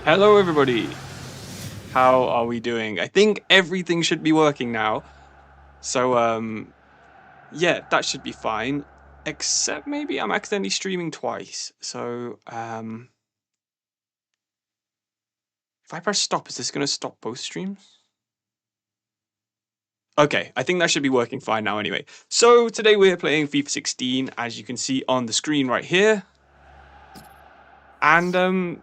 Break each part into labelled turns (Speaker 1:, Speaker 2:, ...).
Speaker 1: Hello everybody, how are we doing? I think everything should be working now, so yeah, that should be fine, except maybe I'm accidentally streaming twice, so if I press stop, is this going to stop both streams? Okay, I think that should be working fine now anyway. So today we're playing FIFA 16, as you can see on the screen right here, and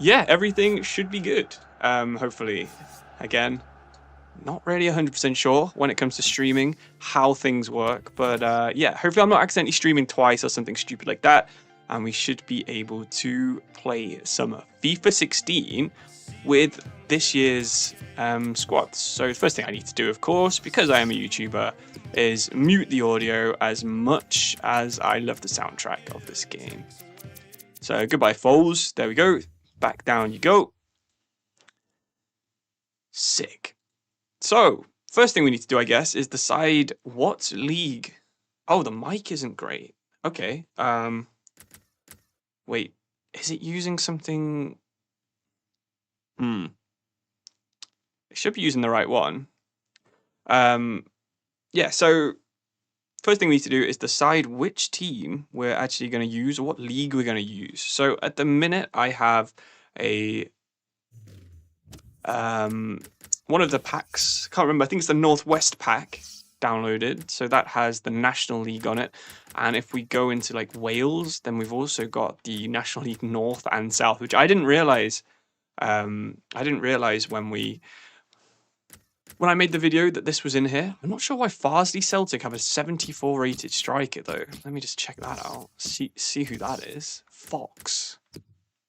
Speaker 1: yeah, everything should be good, hopefully. Again, not really 100% sure when it comes to streaming how things work, but yeah, hopefully I'm not accidentally streaming twice or something stupid like that, and we should be able to play some FIFA 16 with this year's squads. So the first thing I need to do, of course, because I am a YouTuber, is mute the audio as much as I love the soundtrack of this game. So goodbye foals, there we go, back down you go. Sick. So, first thing we need to do, I guess, is decide what league. Oh, the mic isn't great. Okay. Wait, is it using something? It should be using the right one. Yeah, so first thing we need to do is decide which team we're actually going to use or what league we're going to use. So at the minute, I have a one of the packs, can't remember, I think it's the Northwest pack downloaded. So that has the National League on it. And if we go into like Wales, then we've also got the National League North and South, which I didn't realize. When I made the video that this was in here. I'm not sure why Farsley Celtic have a 74 rated striker though. Let me just check that out. See who that is. Fox.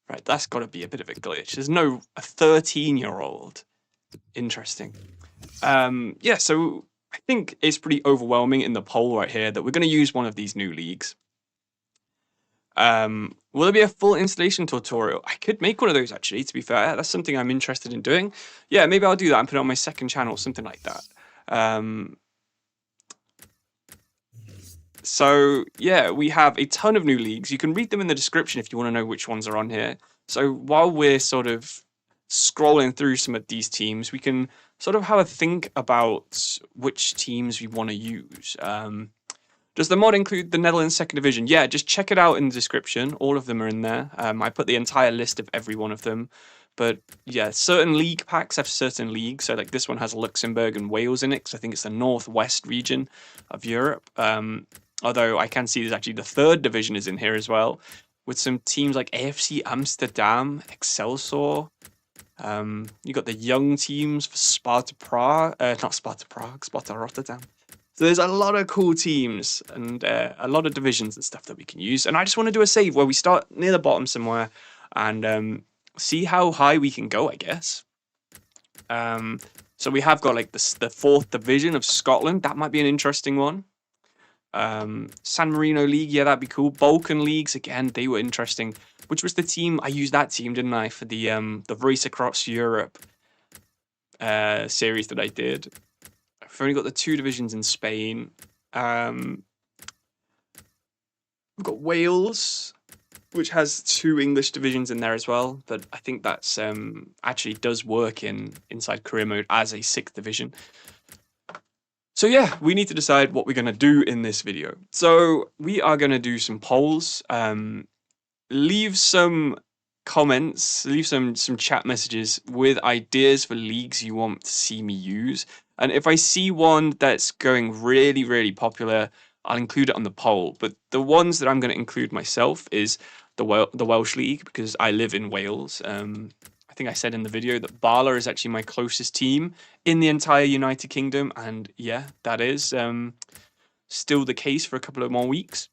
Speaker 1: Right, that's got to be a bit of a glitch. There's no a 13-year-old. Interesting. Yeah, so I think it's pretty overwhelming in the poll right here that we're going to use one of these new leagues. Will there be a full installation tutorial? I could make one of those actually, to be fair. That's something I'm interested in doing. Yeah, maybe I'll do that and put it on my second channel, something like that. So yeah, we have a ton of new leagues. You can read them in the description if you want to know which ones are on here. So while we're sort of scrolling through some of these teams, we can sort of have a think about which teams we want to use. Does the mod include the Netherlands Second Division? Yeah, just check it out in the description. All of them are in there. I put the entire list of every one of them. But yeah, certain league packs have certain leagues. So like this one has Luxembourg and Wales in it, because I think it's the northwest region of Europe. Although I can see there's actually the third division is in here as well, with some teams like AFC Amsterdam, Excelsior. You got the young teams for Sparta Prague, not Sparta Prague, Sparta Rotterdam. So there's a lot of cool teams and a lot of divisions and stuff that we can use. And I just want to do a save where we start near the bottom somewhere and see how high we can go, I guess. So we have got like the fourth division of Scotland. That might be an interesting one. San Marino League, yeah, that'd be cool. Balkan Leagues, again, they were interesting. Which was the team, I used that team, didn't I, for the Race Across Europe series that I did. I've only got the two divisions in Spain. We've got Wales, which has two English divisions in there as well. But I think that's actually does work inside career mode as a sixth division. So yeah, we need to decide what we're going to do in this video. So we are going to do some polls. Leave some comments, leave some chat messages with ideas for leagues you want to see me use. And if I see one that's going really, really popular, I'll include it on the poll. But the ones that I'm going to include myself is the Welsh League, because I live in Wales. I think I said in the video that Bala is actually my closest team in the entire United Kingdom. And yeah, that is still the case for a couple of more weeks.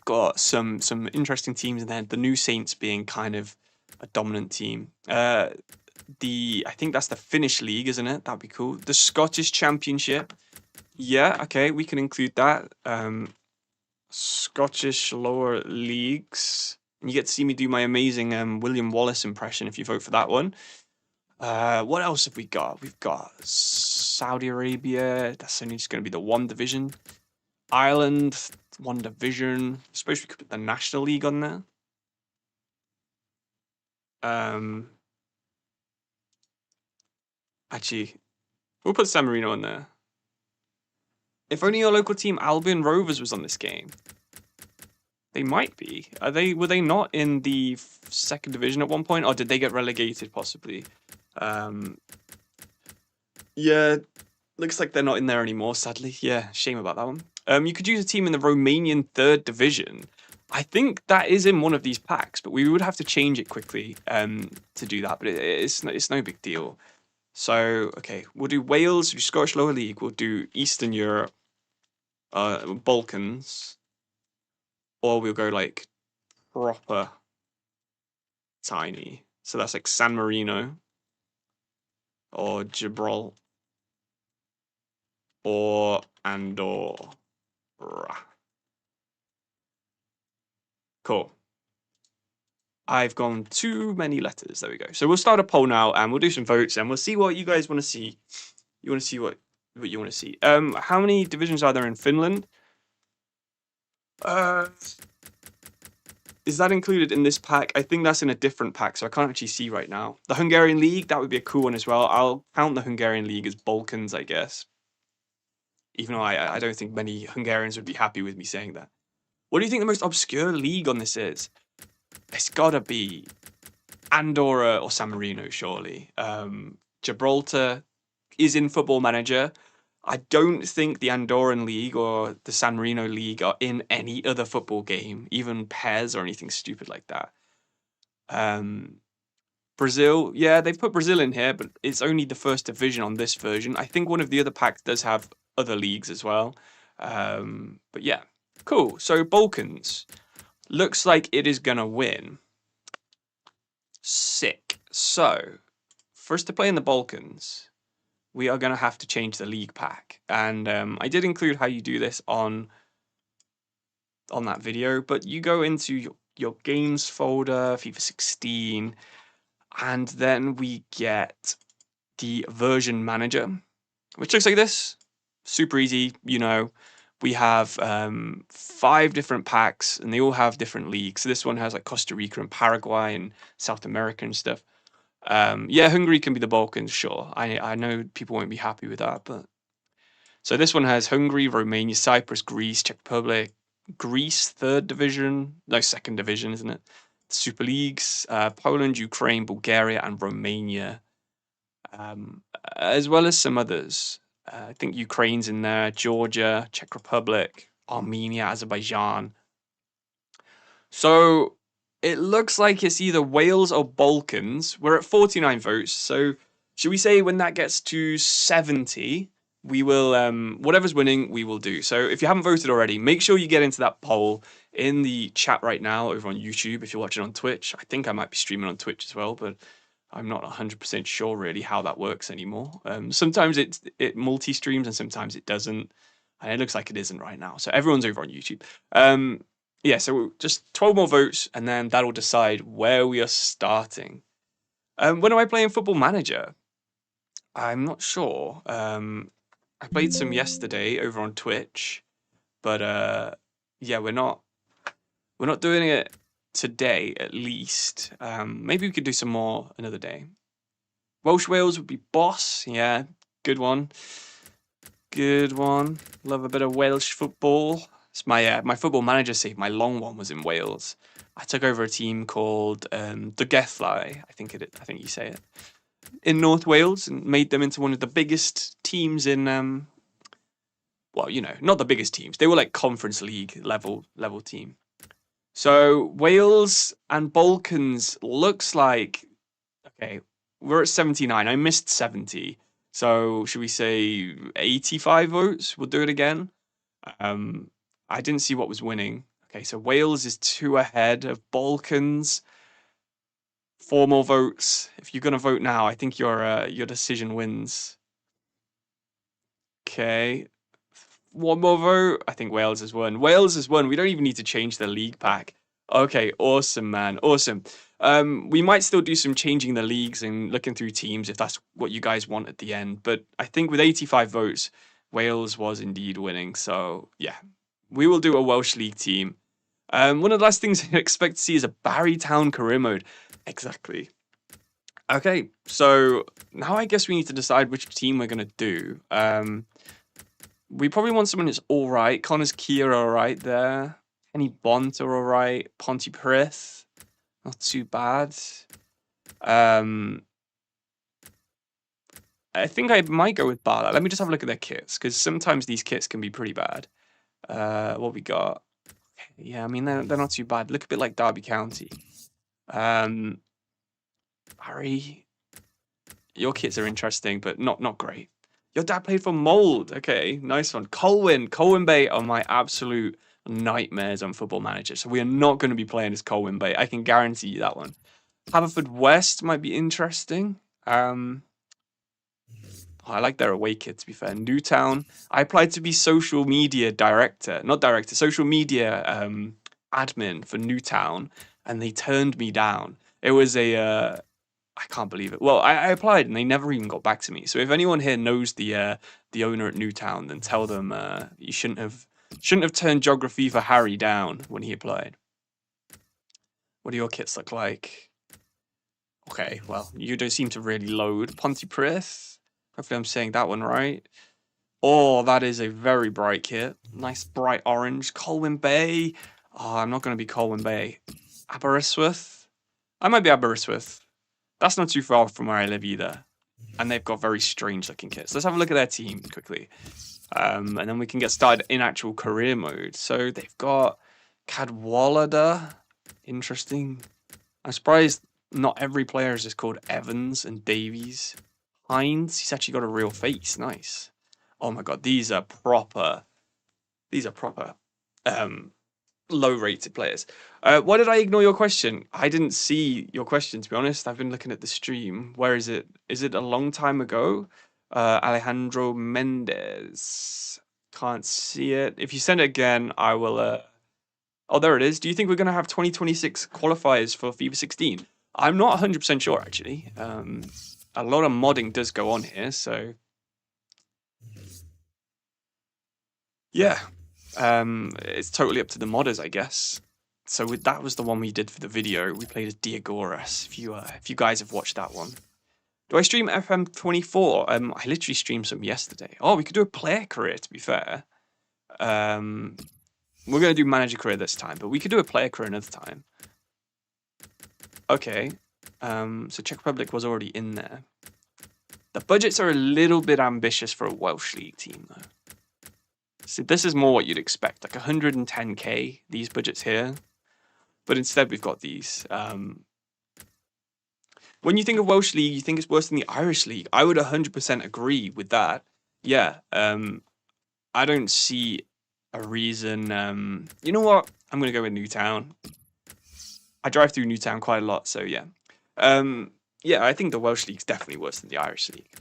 Speaker 1: Got some interesting teams in there. The New Saints being kind of a dominant team. I think that's the Finnish league, isn't it? That'd be cool. The Scottish Championship. Yeah, okay, we can include that. Scottish lower leagues. You get to see me do my amazing William Wallace impression if you vote for that one. What else have we got? We've got Saudi Arabia. That's only just going to be the one division. Ireland, one division. I suppose we could put the National League on there. Actually, we'll put San Marino on there. If only your local team, Albion Rovers, was on this game. They might be. Were they not in the second division at one point, or did they get relegated possibly? Yeah, looks like they're not in there anymore, sadly. Yeah, shame about that one. You could use a team in the Romanian third division. I think that is in one of these packs, but we would have to change it quickly to do that. But it's no big deal. So okay, we'll do Wales, we'll do Scottish Lower League, we'll do Eastern Europe, Balkans, or we'll go like proper tiny. So that's like San Marino or Gibraltar or Andorra. Cool. I've gone too many letters. There we go. So we'll start a poll now, and we'll do some votes, and we'll see what you guys want to see. You want to see what you want to see. How many divisions are there in Finland? Is that included in this pack? I think that's in a different pack, so I can't actually see right now. The Hungarian League, that would be a cool one as well. I'll count the Hungarian League as Balkans, I guess. Even though I don't think many Hungarians would be happy with me saying that. What do you think the most obscure league on this is? It's gotta be Andorra or San Marino, surely. Gibraltar is in Football Manager. I don't think the Andorran League or the San Marino League are in any other football game, even PES or anything stupid like that. Brazil, yeah, they've put Brazil in here, but it's only the first division on this version. I think one of the other packs does have other leagues as well. But yeah, cool. So Balkans looks like it is gonna win. Sick. So for us to play in the Balkans, we are going to have to change the league pack. And I did include how you do this on that video, but you go into your games folder, FIFA 16, and then we get the version manager, which looks like this. Super easy, you know. We have 5 different packs, and they all have different leagues. So this one has like Costa Rica and Paraguay and South America and stuff. Yeah, Hungary can be the Balkans, sure. I know people won't be happy with that, but so this one has Hungary, Romania, Cyprus, Greece, Czech Republic, Greece, third division, no, second division, isn't it? Super Leagues, Poland, Ukraine, Bulgaria, and Romania, as well as some others. I think Ukraine's in there, Georgia, Czech Republic, Armenia, Azerbaijan. So it looks like it's either Wales or Balkans. We're at 49 votes. So should we say when that gets to 70, we will, whatever's winning, we will do. So if you haven't voted already, make sure you get into that poll in the chat right now over on YouTube. If you're watching on Twitch, I think I might be streaming on Twitch as well, but I'm not 100% sure really how that works anymore. Sometimes it multi-streams and sometimes it doesn't. And it looks like it isn't right now. So everyone's over on YouTube. Yeah, so just 12 more votes, and then that'll decide where we are starting. When am I playing Football Manager? I'm not sure. I played some yesterday over on Twitch, but yeah, we're not doing it today at least. Maybe we could do some more another day. Welsh Wales would be boss. Yeah, good one. Good one. Love a bit of Welsh football. It's my Football Manager save. My long one was in Wales. I took over a team called the Gethlau, I think you say it, in North Wales, and made them into one of the biggest teams in well, you know, not the biggest teams. They were like Conference League level team. So Wales and Balkans looks like, okay, we're at 79. I missed 70. So should we say 85 votes? We'll do it again. I didn't see what was winning. Okay, so Wales is 2 ahead of Balkans. 4 more votes. If you're gonna vote now, I think your decision wins. Okay, 1 more vote. I think Wales has won. Wales has won. We don't even need to change the league pack. Okay, awesome, man, awesome. We might still do some changing the leagues and looking through teams if that's what you guys want at the end. But I think with 85 votes, Wales was indeed winning. So yeah, we will do a Welsh League team. One of the last things I expect to see is a Barry Town career mode. Exactly. Okay, so now I guess we need to decide which team we're gonna do. We probably want someone who's all right. Connor's Kia all right there. Kenny Bont are all right. Pontypridd, not too bad. Um, I think I might go with Bala. Let me just have a look at their kits, because sometimes these kits can be pretty bad. What we got? Okay, yeah, I mean they're not too bad. Look a bit like Derby County. Harry, your kits are interesting, but not great. Your dad played for Mold. Okay, nice one. Colwyn Bay are my absolute nightmares on Football Manager. So we are not going to be playing as Colwyn Bay. I can guarantee you that one. Haverfordwest might be interesting. I like their away kit, to be fair. Newtown. I applied to be social media director, not director, social media admin for Newtown, and they turned me down. It was I can't believe it. Well, I applied and they never even got back to me. So if anyone here knows the owner at Newtown, then tell them you shouldn't have turned Geografifa Harry down when he applied. What do your kits look like? Okay, well, you don't seem to really load. Pontypridd. Hopefully I'm saying that one right. Oh, that is a very bright kit. Nice bright orange. Colwyn Bay. Oh, I'm not going to be Colwyn Bay. Aberystwyth. I might be Aberystwyth. That's not too far from where I live either. And they've got very strange looking kits. Let's have a look at their team quickly. And then we can get started in actual career mode. So they've got Cadwallader. Interesting. I'm surprised not every player is just called Evans and Davies. Hines, he's actually got a real face. Nice. Oh my god, these are proper low-rated players. Why did I ignore your question? I didn't see your question, to be honest. I've been looking at the stream. Where is it? Is it a long time ago? Alejandro Mendez. Can't see it. If you send it again, I will... Oh, there it is. Do you think we're going to have 2026 qualifiers for FIFA 16? I'm not 100% sure, actually. A lot of modding does go on here, so... Yeah. It's totally up to the modders, I guess. So that was the one we did for the video. We played as Diagoras, if you guys have watched that one. Do I stream FM24? I literally streamed some yesterday. Oh, we could do a player career, to be fair. We're going to do manager career this time, but we could do a player career another time. Okay. So Czech Republic was already in there. The budgets are a little bit ambitious for a Welsh League team, though. So this is more what you'd expect, like 110k, these budgets here. But instead we've got these. When you think of Welsh League, you think it's worse than the Irish League. I would 100% agree with that. Yeah, I don't see a reason... you know what? I'm going to go with Newtown. I drive through Newtown quite a lot, so yeah. Yeah, I think the Welsh League's definitely worse than the Irish League.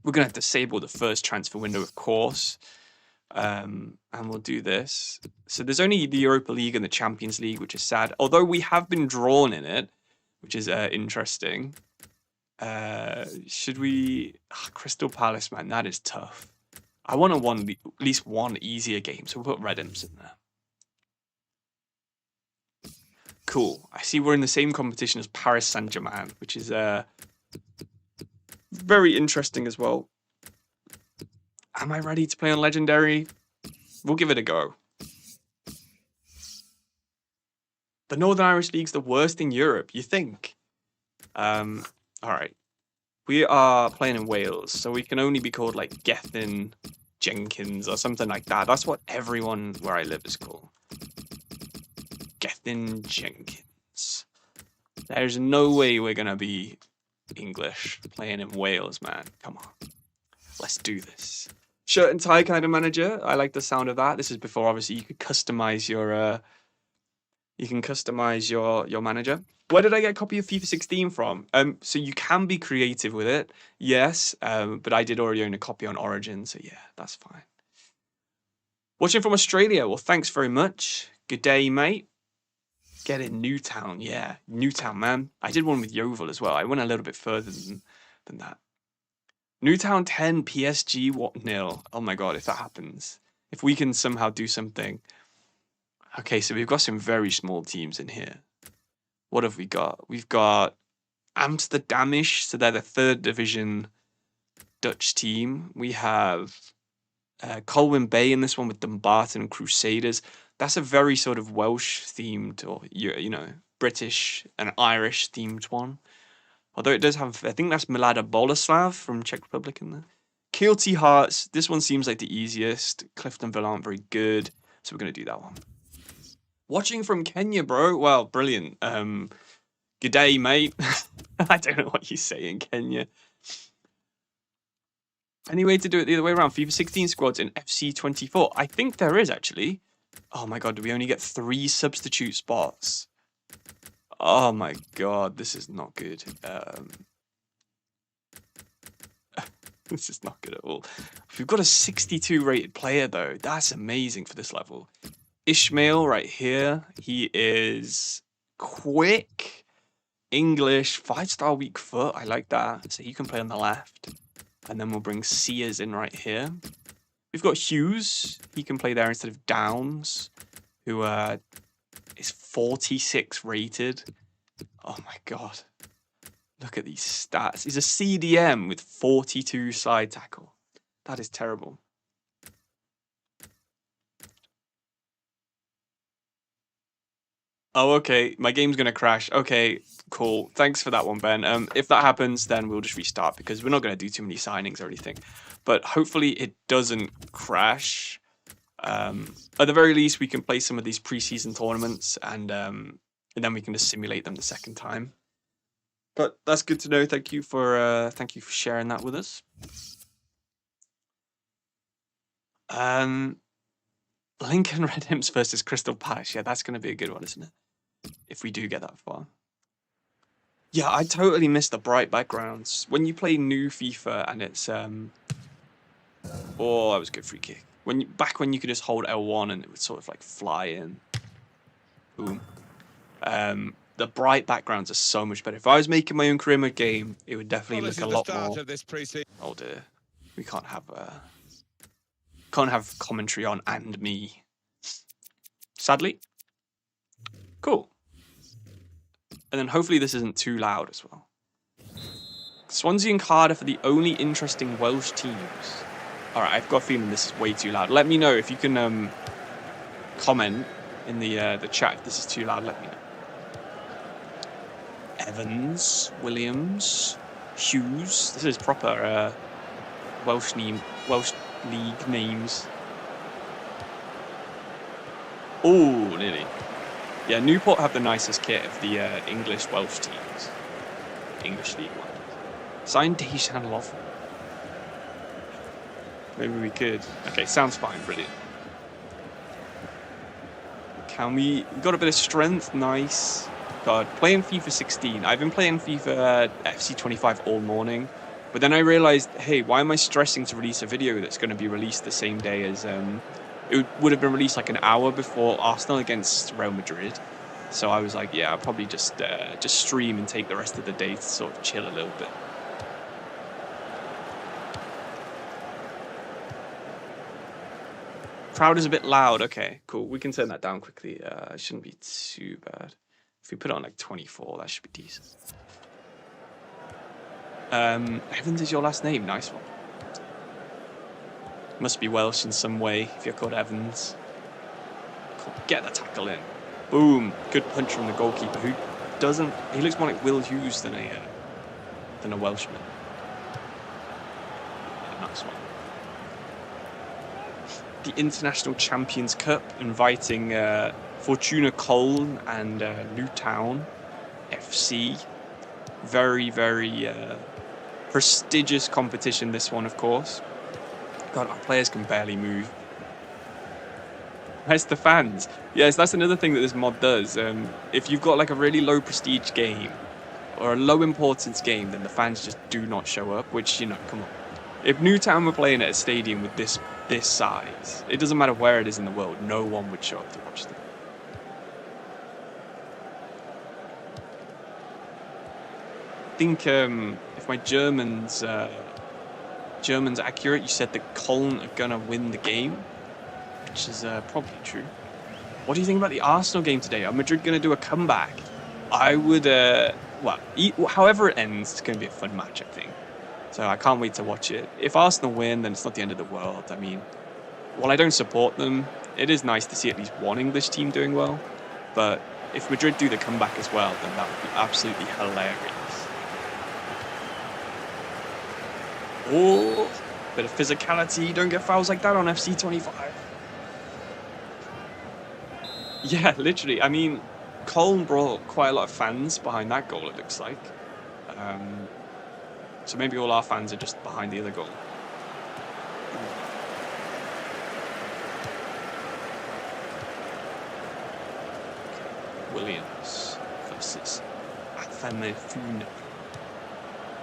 Speaker 1: We're going to have to disable the first transfer window, of course. And we'll do this. So there's only the Europa League and the Champions League, which is sad. Although we have been drawn in it, which is interesting. Should we... Crystal Palace, man, that is tough. I want at least one easier game, so we'll put Redhams in there. Cool. I see we're in the same competition as Paris Saint-Germain, which is very interesting as well. Am I ready to play on Legendary? We'll give it a go. The Northern Irish League's the worst in Europe, you think? Alright. We are playing in Wales, so we can only be called like Gethin Jenkins or something like that. That's what everyone where I live is called. Gethin Jenkins. There's no way we're going to be English playing in Wales, man. Come on. Let's do this. Shirt and tie kind of manager. I like the sound of that. This is before, obviously, you could customize your your manager. Where did I get a copy of FIFA 16 from? So you can be creative with it, yes. But I did already own a copy on Origin, so yeah, that's fine. Watching from Australia. Well, thanks very much. Good day, mate. Get in Newtown, yeah, Newtown, man. I did one with Yeovil as well. I went a little bit further than that. Newtown 10, PSG 0. Oh my god, if that happens. If we can somehow do something. Okay, so we've got some very small teams in here. What have we got? We've got Amsterdamish, so they're the 3rd division Dutch team. We have Colwyn Bay in this one with Dumbarton and Crusaders. That's a very sort of Welsh themed, or you know, British and Irish themed one. Although it does have, I think that's Mlada Boleslav from Czech Republic in there. Kielty Hearts, this one seems like the easiest. Cliftonville aren't very good, so we're going to do that one. Watching from Kenya, bro. Well, brilliant. Good day, mate. I don't know what you say in Kenya. Any way to do it the other way around? FIFA 16 squads in FC 24. I think there is, actually. Oh my god, do we only get 3 substitute spots? Oh my god, this is not good. This is not good at all. We've got a 62 rated player, though. That's amazing for this level. Ishmael right here. He is quick, English, 5-star weak foot. I like that. So he can play on the left. And then we'll bring Sears in right here. We've got Hughes. He can play there instead of Downs, who is 46 rated. Oh my god. Look at these stats. He's a CDM with 42 side tackle. That is terrible. Oh, okay. My game's going to crash. Okay, cool. Thanks for that one, Ben. If that happens, then we'll just restart because we're not going to do too many signings or anything. But hopefully it doesn't crash. At the very least, we can play some of these preseason tournaments and then we can just simulate them the second time. But that's good to know. Thank you for sharing that with us. Lincoln Red Imps versus Crystal Palace. Yeah, that's going to be a good one, isn't it? If we do get that far. Yeah, I totally miss the bright backgrounds. When you play new FIFA and it's oh, that was a good free kick. Back when you could just hold L1 and it would sort of like fly in. Boom. The bright backgrounds are so much better. If I was making my own career mode game, it would definitely look a lot more. Oh dear, we can't have commentary on and me. Sadly. Cool. And then hopefully this isn't too loud as well. Swansea and Cardiff are the only interesting Welsh teams. All right, I've got a feeling this is way too loud. Let me know if you can comment in the chat if this is too loud. Let me know. Evans, Williams, Hughes. This is proper Welsh league names. Oh, nearly. Yeah, Newport have the nicest kit of the English Welsh teams. English League one. Sign Dejan Lovren. Maybe we could. Okay, sounds fine. Brilliant. Can we got a bit of strength? Nice. God, playing FIFA 16. I've been playing FIFA FC 25 all morning, but then I realized, hey, why am I stressing to release a video that's going to be released the same day as it would have been released like an hour before Arsenal against Real Madrid. So I was like, yeah, I'll probably just stream and take the rest of the day to sort of chill a little bit. Crowd is a bit loud. Okay, cool. We can turn that down quickly. It shouldn't be too bad. If we put it on like 24, that should be decent. Evans is your last name. Nice one. Must be Welsh in some way if you're called Evans. Cool. Get the tackle in. Boom. Good punch from the goalkeeper who doesn't... He looks more like Will Hughes than a Welshman. Yeah, nice one. The International Champions Cup inviting Fortuna Köln and Newtown FC. Very, very prestigious competition, this one, of course. God, our players can barely move. Where's the fans? Yes, that's another thing that this mod does. If you've got like a really low prestige game or a low importance game, then the fans just do not show up, which, you know, come on. If Newtown were playing at a stadium with this size, it doesn't matter where it is in the world, no one would show up to watch them. I think if my German's accurate, you said that Köln are gonna win the game, which is probably true. What do you think about the Arsenal game today? Are Madrid gonna do a comeback? I would well, however it ends, it's going to be a fun match, I think. So I can't wait to watch it. If Arsenal win, then it's not the end of the world. I mean, while I don't support them, it is nice to see at least one English team doing well. But if Madrid do the comeback as well, then that would be absolutely hilarious. Oh, bit of physicality. Don't get fouls like that on FC 25. Yeah, literally. I mean, Colm brought quite a lot of fans behind that goal, it looks like. So maybe all our fans are just behind the other goal. Williams versus Afamefuna.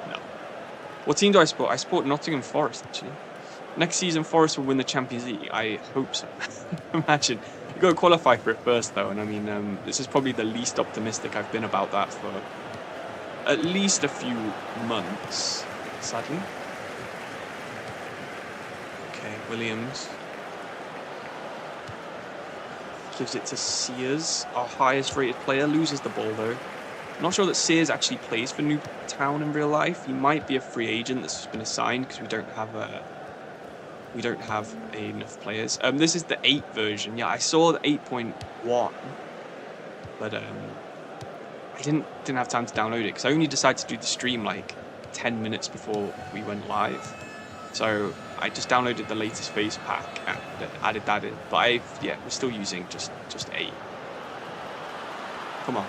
Speaker 1: No. What team do I support? I support Nottingham Forest, actually. Next season, Forest will win the Champions League. I hope so. Imagine. You've got to qualify for it first, though. And I mean, this is probably the least optimistic I've been about that for at least a few months, sadly. Okay, Williams. Gives it to Sears, our highest rated player. Loses the ball, though. I'm not sure that Sears actually plays for Newtown in real life. He might be a free agent that's been assigned because we don't have enough players. This is the 8 version. Yeah, I saw the 8.1, but I didn't have time to download it because I only decided to do the stream like 10 minutes before we went live. So I just downloaded the latest phase pack and added that in. But we're still using just 8. Come on.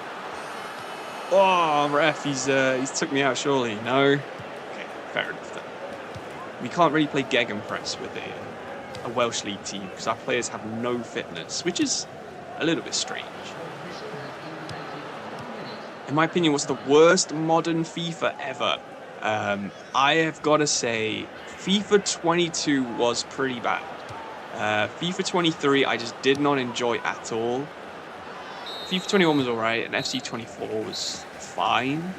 Speaker 1: Oh, ref, he's took me out surely. No. Okay, fair enough then. We can't really play Gegenpress with a Welsh League team because our players have no fitness, which is a little bit strange. In my opinion, what's the worst modern FIFA ever? I have got to say, FIFA 22 was pretty bad. FIFA 23, I just did not enjoy at all. FIFA 21 was alright, and FC 24 was fine.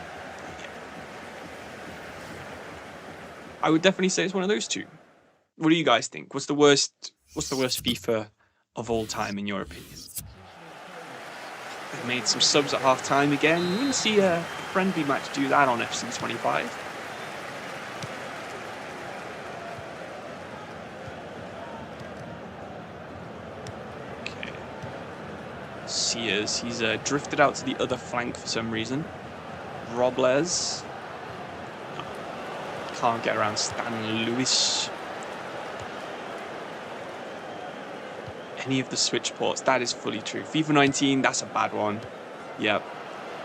Speaker 1: I would definitely say it's one of those two. What do you guys think? What's the worst FIFA of all time in your opinion? They made some subs at half time again. You wouldn't see a friendly match do that on FC 25. Okay. Sears, he's drifted out to the other flank for some reason. Robles. Can't get around Stan Lewis. Any of the switch ports, that is fully true. FIFA 19, that's a bad one. Yep.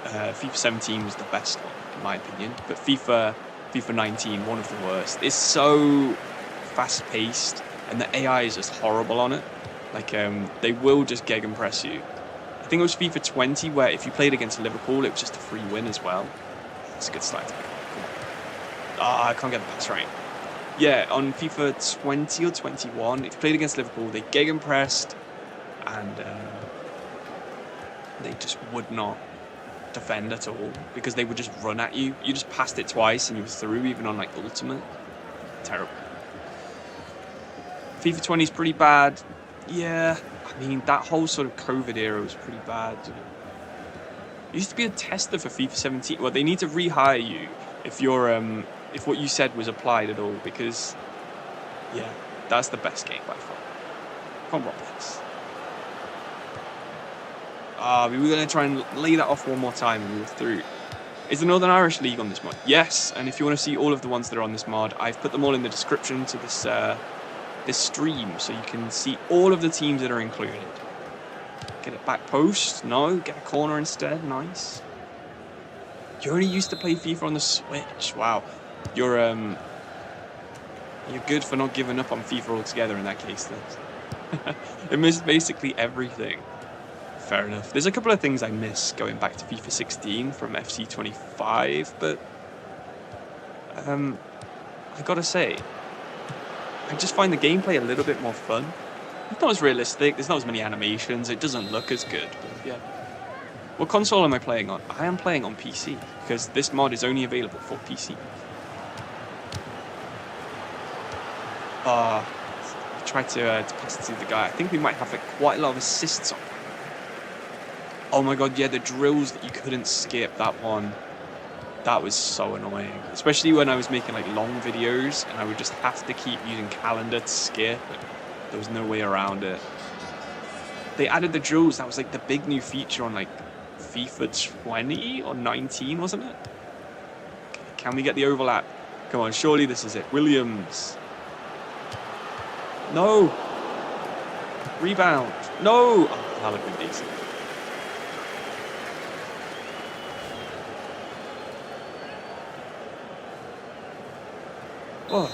Speaker 1: FIFA 17 was the best one, in my opinion. But FIFA 19, one of the worst. It's so fast-paced, and the AI is just horrible on it. Like, they will just gegenpress you. I think it was FIFA 20, where if you played against Liverpool, it was just a free win as well. That's a good slide. I can't get the pass right. Yeah, on FIFA 20 or 21, if you played against Liverpool, they gegenpressed and they just would not defend at all because they would just run at you. You just passed it twice and you were through, even on like Ultimate. Terrible. FIFA 20 is pretty bad. Yeah, I mean, that whole sort of COVID era was pretty bad. It used to be a tester for FIFA 17. Well, they need to rehire you if you're if what you said was applied at all, because yeah, that's the best game by far. Come on, Robles. We were going to try and lay that off one more time and we were through. Is the Northern Irish League on this mod? Yes, and if you want to see all of the ones that are on this mod, I've put them all in the description to this this stream, so you can see all of the teams that are included. Get a back post? No, get a corner instead. Nice. You only used to play FIFA on the Switch. Wow. You're good for not giving up on FIFA altogether in that case then. It missed basically everything. Fair enough. There's a couple of things I miss going back to FIFA 16 from FC 25, but I gotta say, I just find the gameplay a little bit more fun. It's not as realistic, there's not as many animations, it doesn't look as good, but yeah. What console am I playing on? I am playing on PC, because this mod is only available for PC. I tried to pass it to the guy. I think we might have quite a lot of assists on. Oh my god, yeah, the drills that you couldn't skip, that one. That was so annoying, especially when I was making like long videos and I would just have to keep using calendar to skip. There was no way around it. They added the drills. That was like the big new feature on like FIFA 20 or 19, wasn't it? Okay, can we get the overlap? Come on, surely this is it. Williams. No. Rebound. No. Oh, that would have been decent. Oh.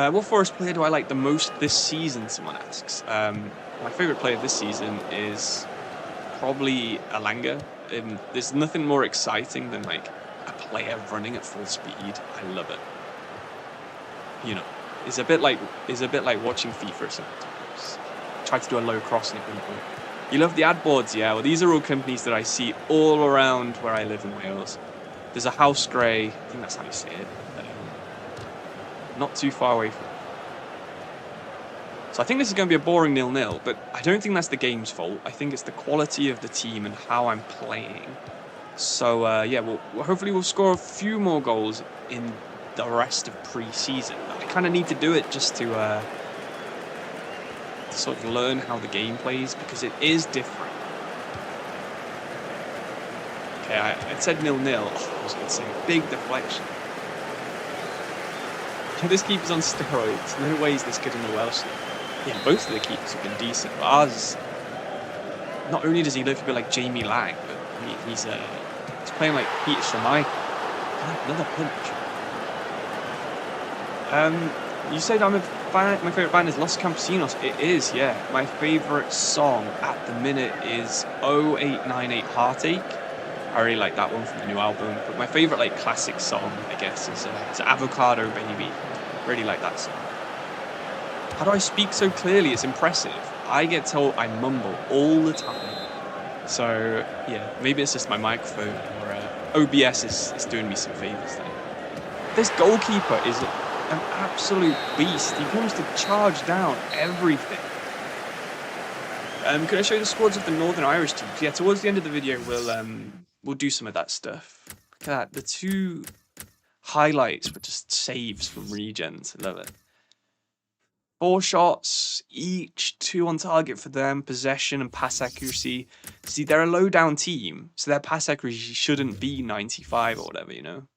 Speaker 1: What Forest player do I like the most this season, someone asks. My favourite player this season is probably Alanga. There's nothing more exciting than like a player running at full speed. I love it. You know, it's a bit like watching FIFA sometimes. Try to do a low cross and it wouldn't work. You love the ad boards, yeah. Well, these are all companies that I see all around where I live in Wales. There's a House Grey. I think that's how you say it. Not too far away from it. So I think this is going to be a boring 0-0, but I don't think that's the game's fault. I think it's the quality of the team and how I'm playing. So yeah, hopefully we'll score a few more goals in the rest of pre-season. I kind of need to do it just to sort of learn how the game plays, because it is different. Okay, I said 0-0. I was going to say big deflection. This keeper's on steroids. No way is this good in the Welsh League. Yeah, both of the keepers have been decent. But ours, not only does he look a bit like Jamie Lang, but he's playing like Peter Schmeichel. Another punch. You said I'm a fan. My favourite band is Los Campesinos. It is, yeah. My favourite song at the minute is 0898 Heartache. I really like that one from the new album. But my favourite like classic song, I guess, is Avocado Baby. Really like that song. How do I speak so clearly? It's impressive. I get told I mumble all the time. So yeah, maybe it's just my microphone, or OBS is doing me some favours there. This goalkeeper is an absolute beast. He comes to charge down everything. Can I show you the squads of the Northern Irish teams? Yeah, towards the end of the video, we'll do some of that stuff. Look at that. The two highlights were just saves from regens. I love it. 4 shots each, 2 on target for them, possession and pass accuracy. See, they're a low down team, so their pass accuracy shouldn't be 95 or whatever, you know.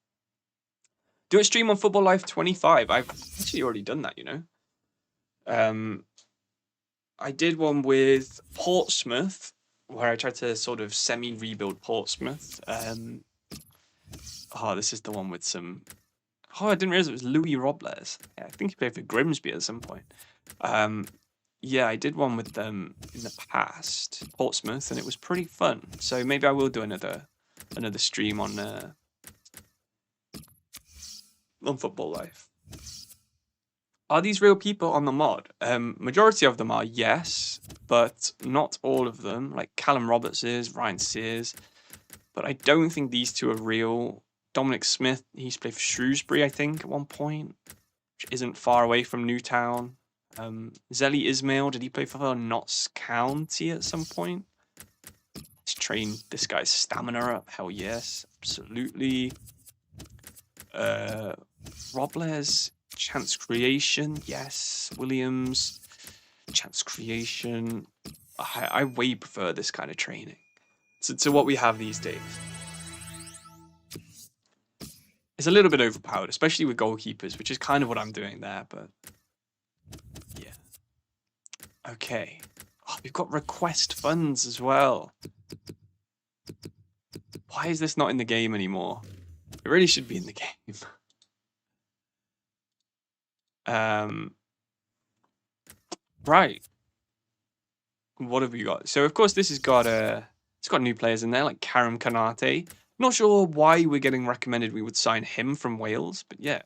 Speaker 1: Do a stream on Football Life 25. I've actually already done that, you know. I did one with Portsmouth, where I tried to sort of semi-rebuild Portsmouth. Oh, this is the one with some... Oh, I didn't realize it was Louis Robles. Yeah, I think he played for Grimsby at some point. Yeah, I did one with them in the past, Portsmouth, and it was pretty fun. So maybe I will do another stream on Football Life. Are these real people on the mod? Majority of them are, yes, but not all of them. Like Callum Roberts is, Ryan Sears. But I don't think these two are real. Dominic Smith, he used to play for Shrewsbury, I think, at one point, which isn't far away from Newtown. Zeli Ismail, did he play for Notts County at some point? Let's train this guy's stamina up. Hell yes, absolutely. Robles, chance creation, yes. Williams, chance creation. I way prefer this kind of training to what we have these days. It's a little bit overpowered, especially with goalkeepers, which is kind of what I'm doing there, but yeah. Okay. Oh, we've got request funds as well. Why is this not in the game anymore? It really should be in the game. Right. What have we got? So of course this has got it's got new players in there like Karim Kanate. Not sure why we're getting recommended we would sign him from Wales, but yeah.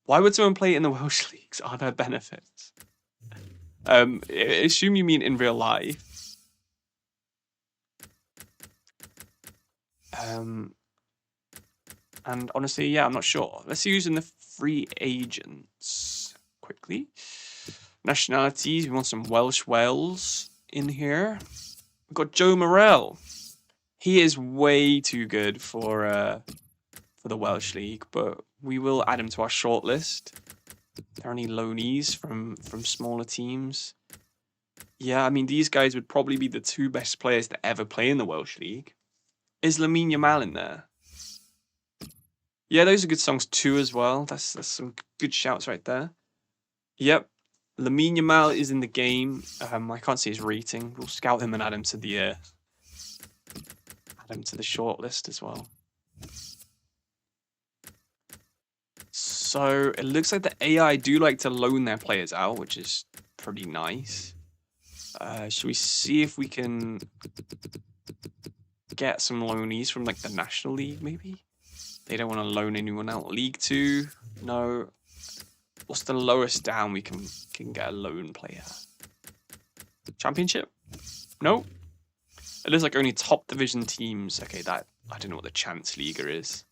Speaker 1: Why would someone play in the Welsh leagues? Are there benefits? Assume you mean in real life. And honestly, yeah, I'm not sure. Let's use in the free agents quickly. Nationalities, we want some Welsh Wales in here. We've got Joe Morrell. He is way too good for for the Welsh League, but we will add him to our shortlist. Are there any loanees from smaller teams? Yeah, I mean, these guys would probably be the 2 best players to ever play in the Welsh League. Is Lamine Yamal in there? Yeah, those are good songs too as well. That's some good shouts right there. Yep, Lamine Yamal is in the game. I can't see his rating. We'll scout him and add him to the shortlist as well. So it looks like the AI do like to loan their players out, which is pretty nice. Should we see if we can get some loanees from like the National League, maybe? They don't want to loan anyone out. League 2, no. What's the lowest down we can get a loan player? Championship? No. It looks like only top division teams. Okay, that I don't know what the Chance Liga is.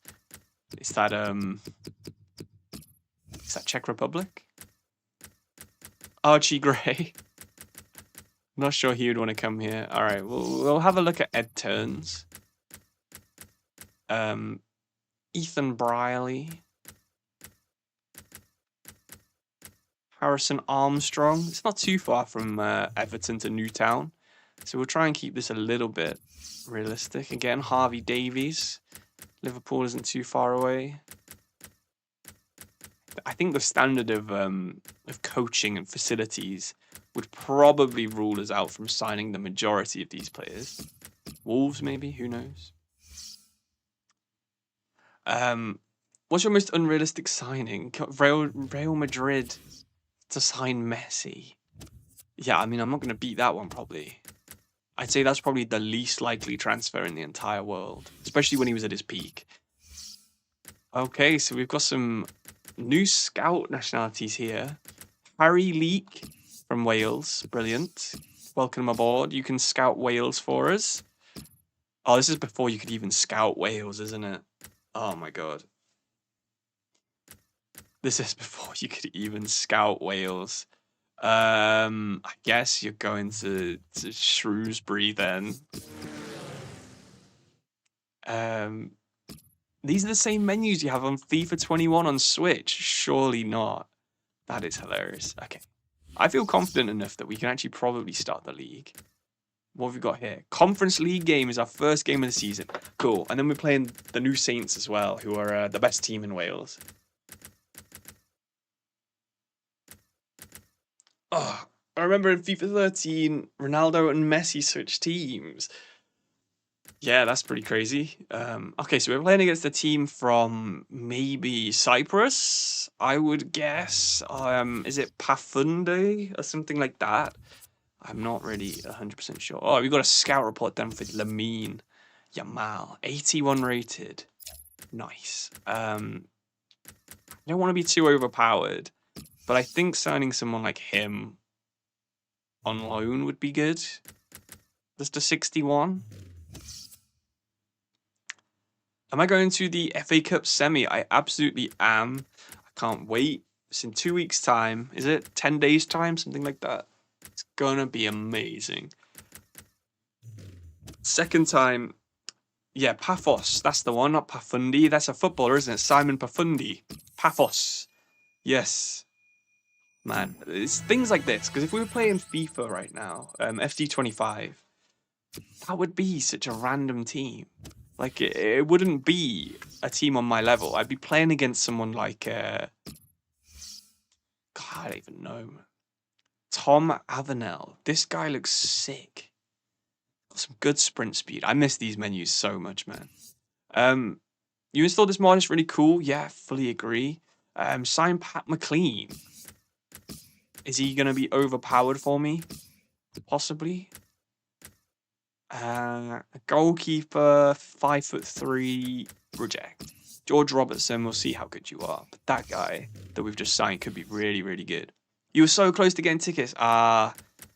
Speaker 1: Is that Czech Republic? Archie Gray. Not sure he would want to come here. All right, we'll have a look at Ed Turns. Ethan Briley. Harrison Armstrong. It's not too far from Everton to Newtown. So we'll try and keep this a little bit realistic. Again, Harvey Davies. Liverpool isn't too far away. I think the standard of coaching and facilities would probably rule us out from signing the majority of these players. Wolves, maybe? Who knows? What's your most unrealistic signing? Real Madrid to sign Messi. Yeah, I mean, I'm not going to beat that one, probably. I'd say that's probably the least likely transfer in the entire world, especially when he was at his peak. Okay, so we've got some new scout nationalities here. Harry Leake from Wales. Brilliant. Welcome aboard. You can scout Wales for us. Oh, this is before you could even scout Wales, isn't it? Oh, my God. This is before you could even scout Wales. I guess you're going to Shrewsbury then. These are the same menus you have on FIFA 21 on Switch. Surely not. That is hilarious. Okay. I feel confident enough that we can actually probably start the league. What have we got here? Conference League game is our first game of the season. Cool. And then we're playing the New Saints as well, who are the best team in Wales. Oh, I remember in FIFA 13, Ronaldo and Messi switched teams. Yeah, that's pretty crazy. Okay, so we're playing against a team from maybe Cyprus, I would guess. Is it Pafunde or something like that? I'm not really 100% sure. Oh, we got a scout report done for Lamine Yamal, 81 rated. Nice. I don't want to be too overpowered, but I think signing someone like him on loan would be good. Just a 61. Am I going to the FA Cup semi? I absolutely am. I can't wait. It's in 2 weeks' time. Is it 10 days' time? Something like that. It's gonna be amazing. Second time. Yeah, Paphos. That's the one, not Pafundi. That's a footballer, isn't it? Simon Pafundi. Paphos. Yes. Man, it's things like this. Because if we were playing FIFA right now, FC25, that would be such a random team. Like, it wouldn't be a team on my level. I'd be playing against someone like, God, I don't even know. Tom Avenel. This guy looks sick. Got some good sprint speed. I miss these menus so much, man. You installed this mod, it's really cool. Yeah, fully agree. Sign Pat McLean. Is he going to be overpowered for me? Possibly. A goalkeeper, 5'3", reject. George Robertson, we'll see how good you are. But that guy that we've just signed could be really, really good. You were so close to getting tickets.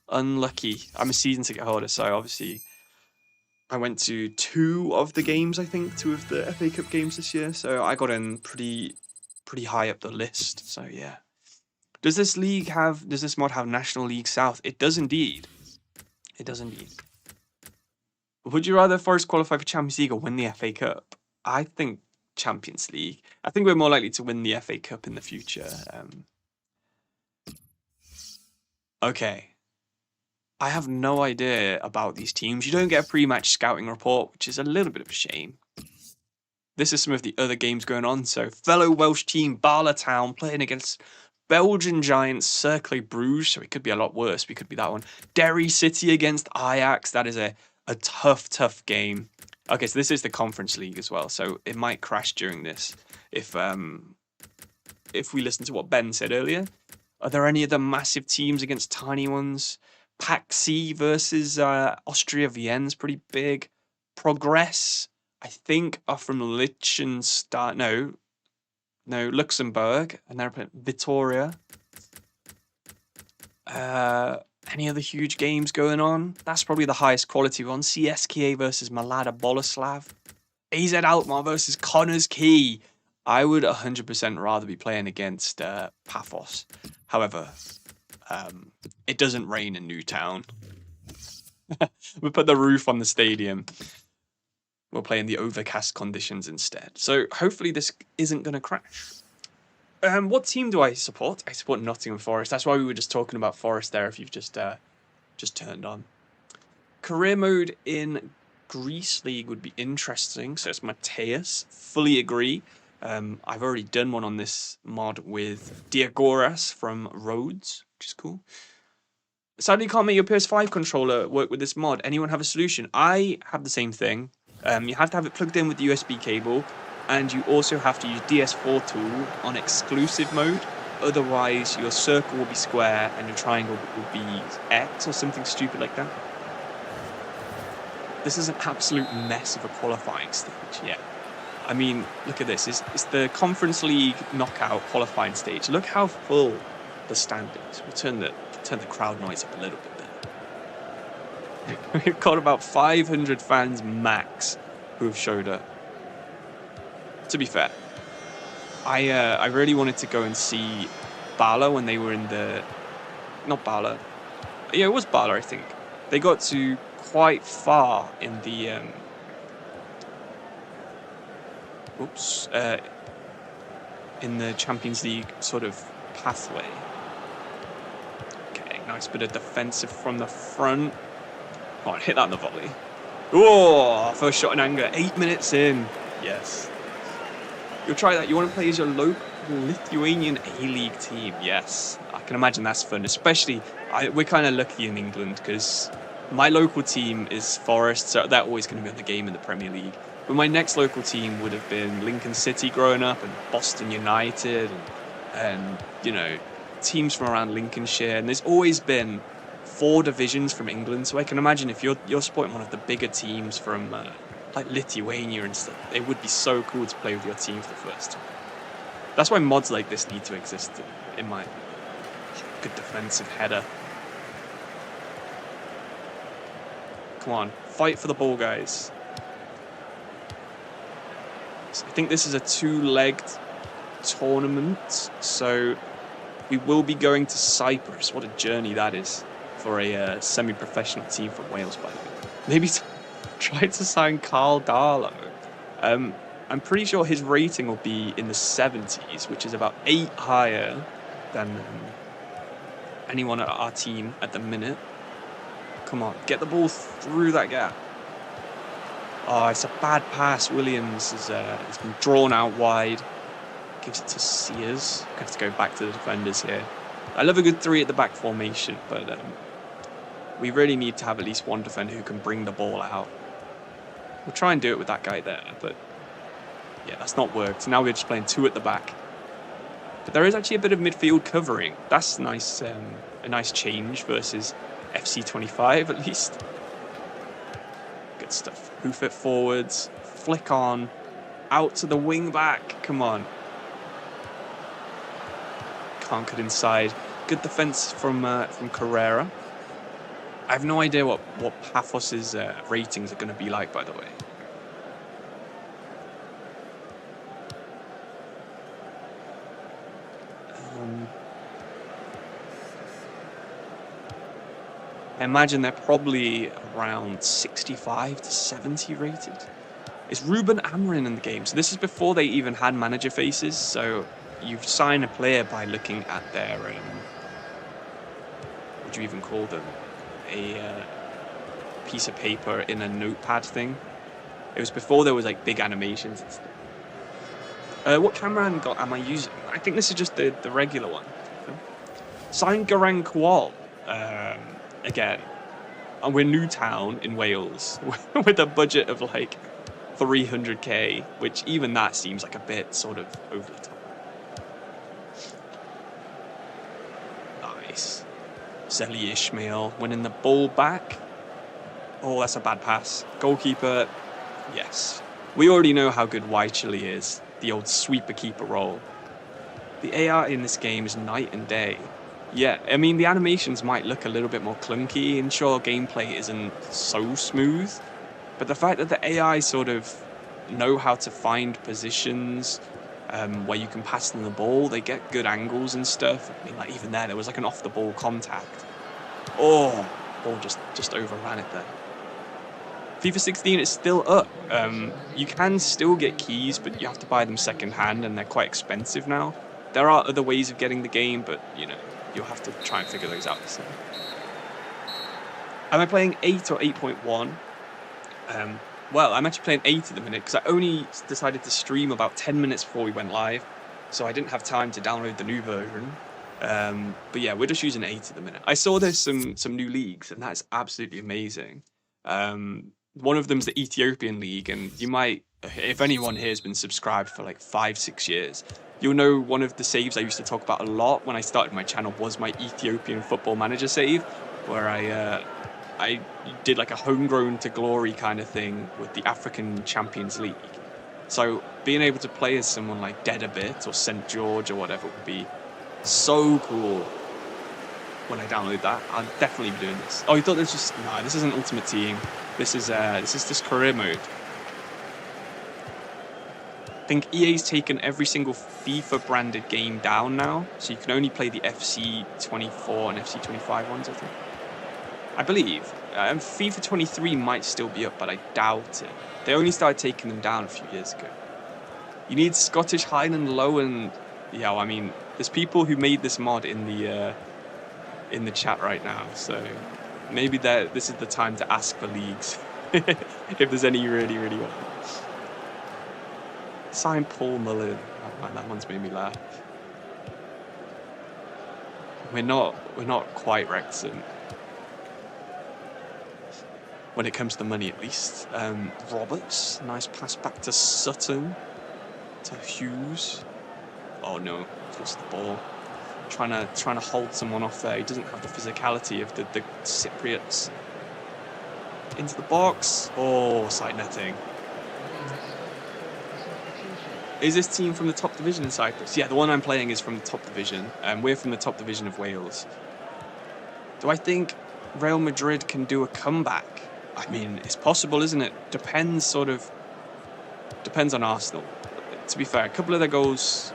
Speaker 1: Unlucky. I'm a season ticket holder, so obviously I went to 2 of the games, I think. 2 of the FA Cup games this year. So I got in pretty high up the list. So yeah. Does this mod have National League South? It does indeed. It does indeed. Would you rather Forest qualify for Champions League or win the FA Cup? I think Champions League. I think we're more likely to win the FA Cup in the future. Okay. I have no idea about these teams. You don't get a pre-match scouting report, which is a little bit of a shame. This is some of the other games going on. So, fellow Welsh team Bala Town playing against Belgian giants Cercle Bruges. So, it could be a lot worse. We could be that one. Derry City against Ajax. That is a tough game. Okay, so this is the Conference League as well. So, it might crash during this if we listen to what Ben said earlier. Are there any other massive teams against tiny ones? Pack C versus Austria Vienna's pretty big. Progress, I think, are from Liechtenstein. No, Luxembourg, and they're playing Vitoria. Any other huge games going on? That's probably the highest quality one. CSKA versus Mlada Boleslav. AZ Alkmaar versus Connors Key. I would 100% rather be playing against Paphos. However, it doesn't rain in Newtown. We put the roof on the stadium. We'll play in the overcast conditions instead. So hopefully this isn't going to crash. What team do I support? I support Nottingham Forest. That's why we were just talking about Forest there if you've just turned on. Career mode in Greece League would be interesting. So it's Mateus. Fully agree. I've already done one on this mod with Diagoras from Rhodes, which is cool. Sadly, you can't make your PS5 controller work with this mod. Anyone have a solution? I have the same thing. You have to have it plugged in with the USB cable, and you also have to use DS4 tool on exclusive mode. Otherwise, your circle will be square and your triangle will be X or something stupid like that. This is an absolute mess of a qualifying stage, yeah. I mean, look at this. It's the Conference League knockout qualifying stage. Look how full the stand is. We'll turn the crowd noise up a little bit there. We've got about 500 fans max who have showed up. To be fair, I really wanted to go and see Bala when they were in the... Not Bala. Yeah, it was Bala, I think. They got to quite far in the... in the Champions League sort of pathway. Okay, nice bit of defensive from the front. Come on, hit that in the volley. Oh, first shot in anger. 8 minutes in. Yes. You'll try that. You want to play as your local Lithuanian A-League team. Yes. I can imagine that's fun. Especially, we're kind of lucky in England because my local team is Forest, so they're always going to be on the game in the Premier League. But my next local team would have been Lincoln City growing up and Boston United and you know, teams from around Lincolnshire. And there's always been 4 divisions from England. So I can imagine if you're supporting one of the bigger teams from like Lithuania and stuff, it would be so cool to play with your team for the first time. That's why mods like this need to exist in my good defensive header. Come on, fight for the ball, guys. I think this is a 2-legged tournament, so we will be going to Cyprus. What a journey that is for a semi-professional team from Wales, by the way. Maybe try to sign Carl Darlow. I'm pretty sure his rating will be in the 70s, which is about 8 higher than anyone at our team at the minute. Come on, get the ball through that gap. Oh, it's a bad pass. Williams has been drawn out wide. Gives it to Sears. I have to go back to the defenders here. I love a good 3 at the back formation, but we really need to have at least one defender who can bring the ball out. We'll try and do it with that guy there, but yeah, that's not worked. Now we're just playing 2 at the back. But there is actually a bit of midfield covering. That's nice. A nice change versus FC25 at least. Good stuff. Hoof it forwards, flick on, out to the wing back. Come on. Can't cut inside. Good defense from Carrera. I have no idea what Paphos's ratings are going to be like, by the way. I imagine they're probably around 65 to 70 rated. Is Ruben Amorim in the game? So this is before they even had manager faces. So you sign a player by looking at their what do you even call them? A piece of paper in a notepad thing. It was before there was like big animations and stuff. What camera am I using? I think this is just the regular one. Sign Garang Kual again. And we're Newtown in Wales with a budget of like 300k, which even that seems like a bit sort of over the top. Nice. Zeli Ishmael winning the ball back. Oh, that's a bad pass. Goalkeeper, yes. We already know how good Wycherley is, the old sweeper keeper role. The AI in this game is night and day. Yeah, I mean, the animations might look a little bit more clunky, and sure, gameplay isn't so smooth, but the fact that the AI sort of know how to find positions where you can pass them the ball, they get good angles and stuff. I mean, like even there was like an off-the-ball contact. Oh, ball just overran it there. FIFA 16 is still up. You can still get keys, but you have to buy them second-hand, and they're quite expensive now. There are other ways of getting the game, but, you know, you'll have to try and figure those out. So. Am I playing 8 or 8.1? Well, I'm actually playing 8 at the minute, because I only decided to stream about 10 minutes before we went live, so I didn't have time to download the new version. But yeah, we're just using 8 at the minute. I saw there's some new leagues, and that's absolutely amazing. One of them's the Ethiopian League, and you might, if anyone here has been subscribed for like 5-6 years, you'll know one of the saves I used to talk about a lot when I started my channel was my Ethiopian Football Manager save, where I did like a homegrown to glory kind of thing with the African Champions League. So being able to play as someone like Dedabit or St. George or whatever would be so cool. When I download that, I'll definitely be doing this. Oh, you thought this was... No, this isn't Ultimate Team. This is just career mode. I think EA's taken every single FIFA branded game down now, so you can only play the FC 24 and FC 25 ones, I think. I believe. FIFA 23 might still be up, but I doubt it. They only started taking them down a few years ago. You need Scottish Highland Low, and yeah, well, I mean, there's people who made this mod in the chat right now, so maybe this is the time to ask for leagues if there's any you really want. Sign Paul Mullen. Oh, man, that one's made me laugh. We're not quite Wrexham when it comes to money, at least. Roberts, nice pass back to Sutton, to Hughes. Oh no, lost the ball. Trying to hold someone off there. He doesn't have the physicality of the Cypriots. Into the box. Oh, side netting. Is this team from the top division in Cyprus? Yeah, the one I'm playing is from the top division. We're from the top division of Wales. Do I think Real Madrid can do a comeback? I mean, it's possible, isn't it? Depends on Arsenal. To be fair, a couple of their goals,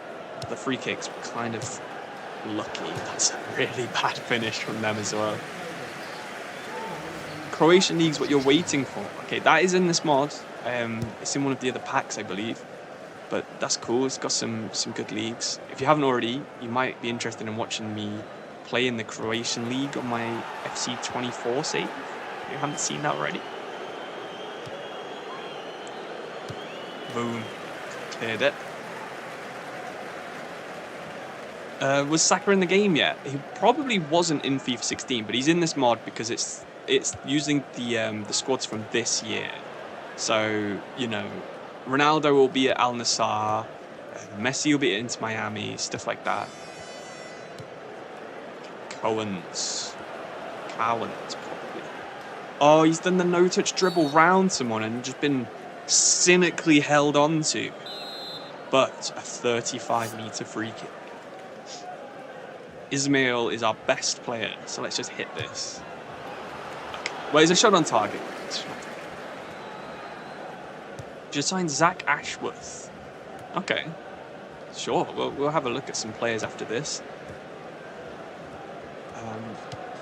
Speaker 1: the free kicks, were kind of lucky. That's a really bad finish from them as well. Croatian League's what you're waiting for. Okay, that is in this mod. It's in one of the other packs, I believe. But that's cool. It's got some good leagues. If you haven't already, you might be interested in watching me play in the Croatian League on my FC 24 save. If you haven't seen that already. Boom. Cleared it. Was Saka in the game yet? He probably wasn't in FIFA 16, but he's in this mod because it's using the squads from this year. So, you know, Ronaldo will be at Al Nassr, Messi will be at Inter Miami, stuff like that. Cowans probably. Oh, he's done the no-touch dribble round someone and just been cynically held on to. But a 35-meter free kick. Ismail is our best player, so let's just hit this. Okay. Well, it's a shot on target. Just signed Zach Ashworth. Okay. Sure, we'll have a look at some players after this.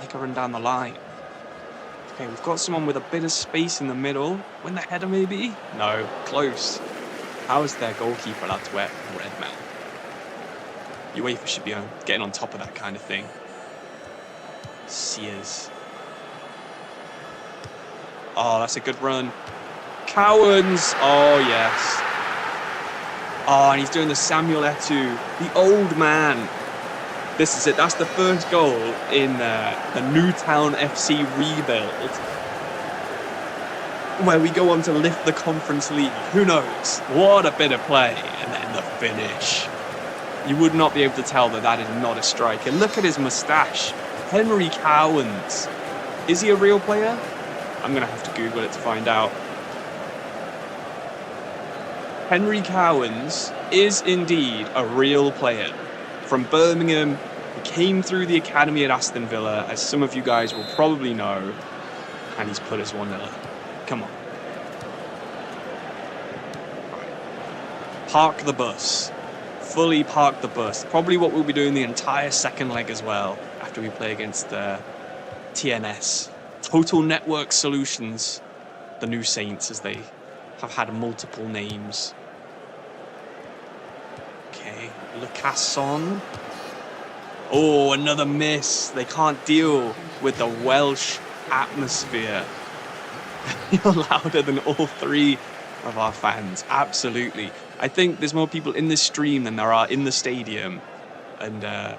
Speaker 1: Make a run down the line. Okay, we've got someone with a bit of space in the middle. Win the header, maybe? No, close. How is their goalkeeper allowed to wear red, man? UEFA should be getting on top of that kind of thing. Sears. Oh, that's a good run. Cowans. Oh, yes. Oh, and he's doing the Samuel Eto'o, the old man. This is it. That's the first goal in the Newtown FC rebuild, where we go on to lift the Conference League. Who knows? What a bit of play. And then the finish. You would not be able to tell that that is not a striker. Look at his moustache. Henry Cowans. Is he a real player? I'm going to have to Google it to find out. Henry Cowans is indeed a real player. From Birmingham, he came through the academy at Aston Villa, as some of you guys will probably know, and he's put us 1-0 up. Come on. Right. Park the bus. Fully park the bus. Probably what we'll be doing the entire second leg as well, after we play against TNS. Total Network Solutions. The new Saints, as they have had multiple names. Okay, Lucasson. Oh, another miss. They can't deal with the Welsh atmosphere. You're louder than all three of our fans. Absolutely. I think there's more people in this stream than there are in the stadium. And yeah,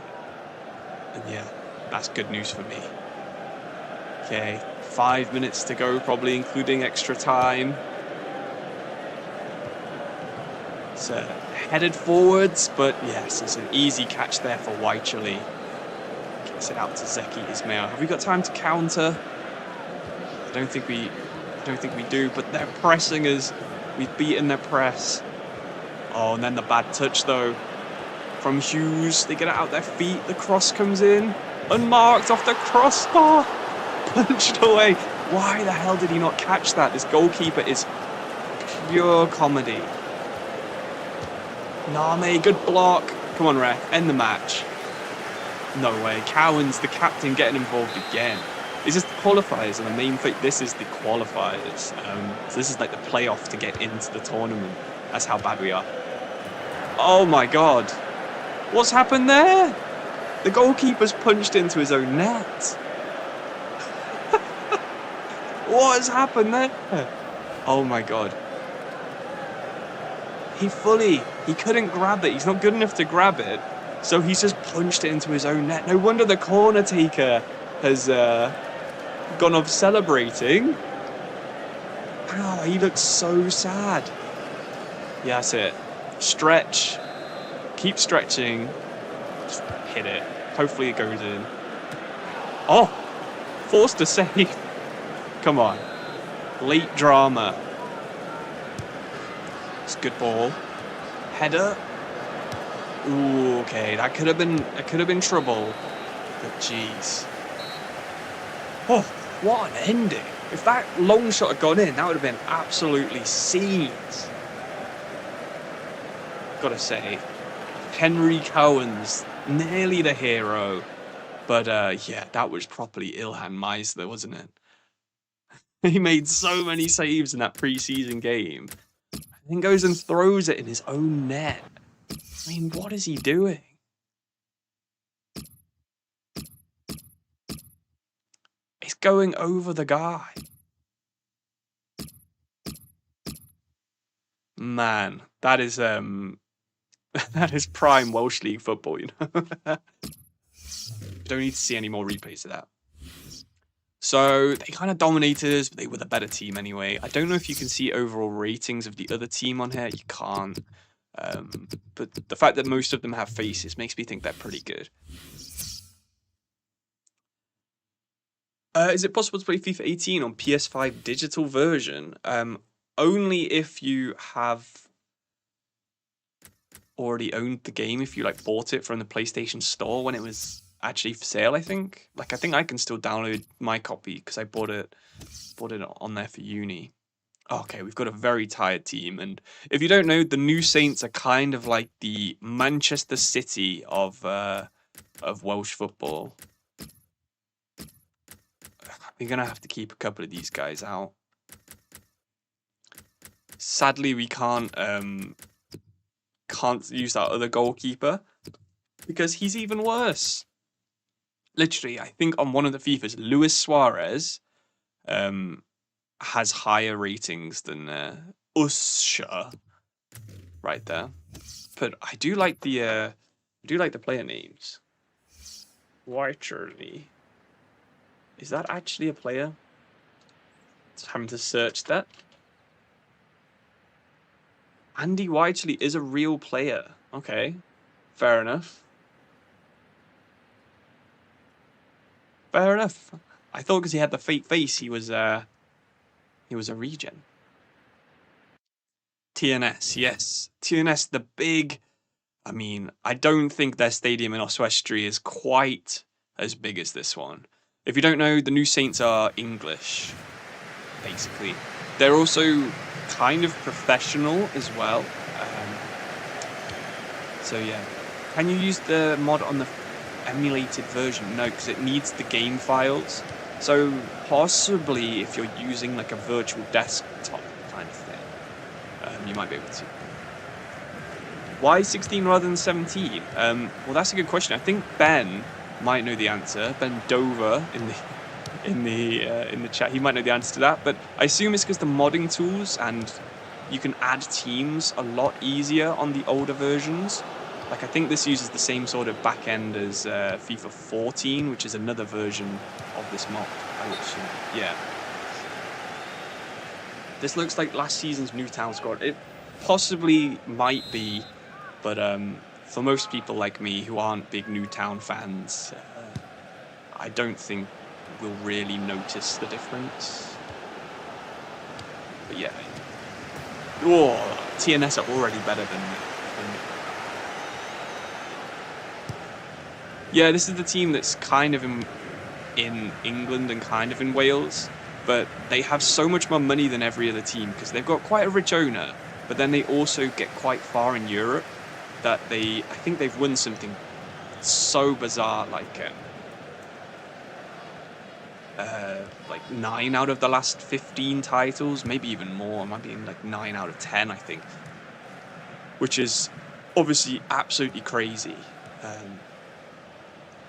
Speaker 1: that's good news for me. Okay, 5 minutes to go, probably including extra time. It's headed forwards, but yes, it's an easy catch there for Wycherley. Gets it out to Zeki Ismail. Have we got time to counter? I don't think we do, but they're pressing us. We've beaten their press. Oh, and then the bad touch though from Hughes. They get it out their feet. The cross comes in, unmarked off the crossbar, punched away. Why the hell did he not catch that? This goalkeeper is pure comedy. Name, good block. Come on, ref, end the match. No way. Cowans, the captain, getting involved again. Is this the qualifiers and the main thing? This is the qualifiers. So this is like the playoff to get into the tournament. That's how bad we are. Oh my god. What's happened there? The goalkeeper's punched into his own net. What has happened there? Oh my god. He couldn't grab it. He's not good enough to grab it. So he's just punched it into his own net. No wonder the corner taker has gone off celebrating. Oh, he looks so sad. Yeah, that's it. Stretch. Keep stretching. Just hit it. Hopefully it goes in. Oh! Forced to save. Come on. Late drama. It's a good ball. Header. Ooh, okay. That could have been trouble. But jeez. Oh, what an ending. If that long shot had gone in, that would have been absolutely scenes. Gotta say, Henry Cowans, nearly the hero. But yeah, that was properly Ilhan Meisler, wasn't it? He made so many saves in that pre-season game. And then goes and throws it in his own net. I mean, what is he doing? It's going over the guy. Man, that is that is prime Welsh League football, you know. Don't need to see any more replays of that. So they kind of dominated us, but they were the better team anyway. I don't know if you can see overall ratings of the other team on here. You can't. But the fact that most of them have faces makes me think they're pretty good. Is it possible to play FIFA 18 on PS5 digital version? Only if you have already owned the game, if you like bought it from the PlayStation Store when it was actually for sale, I think. Like, I think I can still download my copy because I bought it on there for uni. Okay, we've got a very tired team, and if you don't know, the New Saints are kind of like the Manchester City of Welsh football. I we're going to have to keep a couple of these guys out. Sadly, we can't use our other goalkeeper because he's even worse. Literally, I think on one of the FIFAs, Luis Suarez has higher ratings than Usher right there. But I do like the player names. Wycherley. Is that actually a player? Just having to search that. Andy Wycherley is a real player. Okay, fair enough. Fair enough. I thought because he had the fake face, he was a regen. TNS, yes. TNS, the big... I mean, I don't think their stadium in Oswestry is quite as big as this one. If you don't know, the New Saints are English, basically. They're also kind of professional as well. So yeah. Can you use the mod on the emulated version? No, because it needs the game files. So possibly if you're using like a virtual desktop kind of thing, you might be able to. Why 16 rather than 17? Well, that's a good question. I think Ben might know the answer. Ben Dover in the chat, he might know the answer to that. But I assume it's because the modding tools and you can add teams a lot easier on the older versions. Like I think this uses the same sort of back end as FIFA 14, which is another version of this mod. I would assume. Yeah. This looks like last season's Newtown squad. It possibly might be, but for most people like me who aren't big Newtown fans, I don't think we'll really notice the difference. But yeah. Oh, TNS are already better than yeah, this is the team that's kind of in England and kind of in Wales, but they have so much more money than every other team because they've got quite a rich owner, but then they also get quite far in Europe that I think they've won something so bizarre, like 9 out of the last 15 titles, maybe even more. It might be like 9 out of 10, I think, which is obviously absolutely crazy.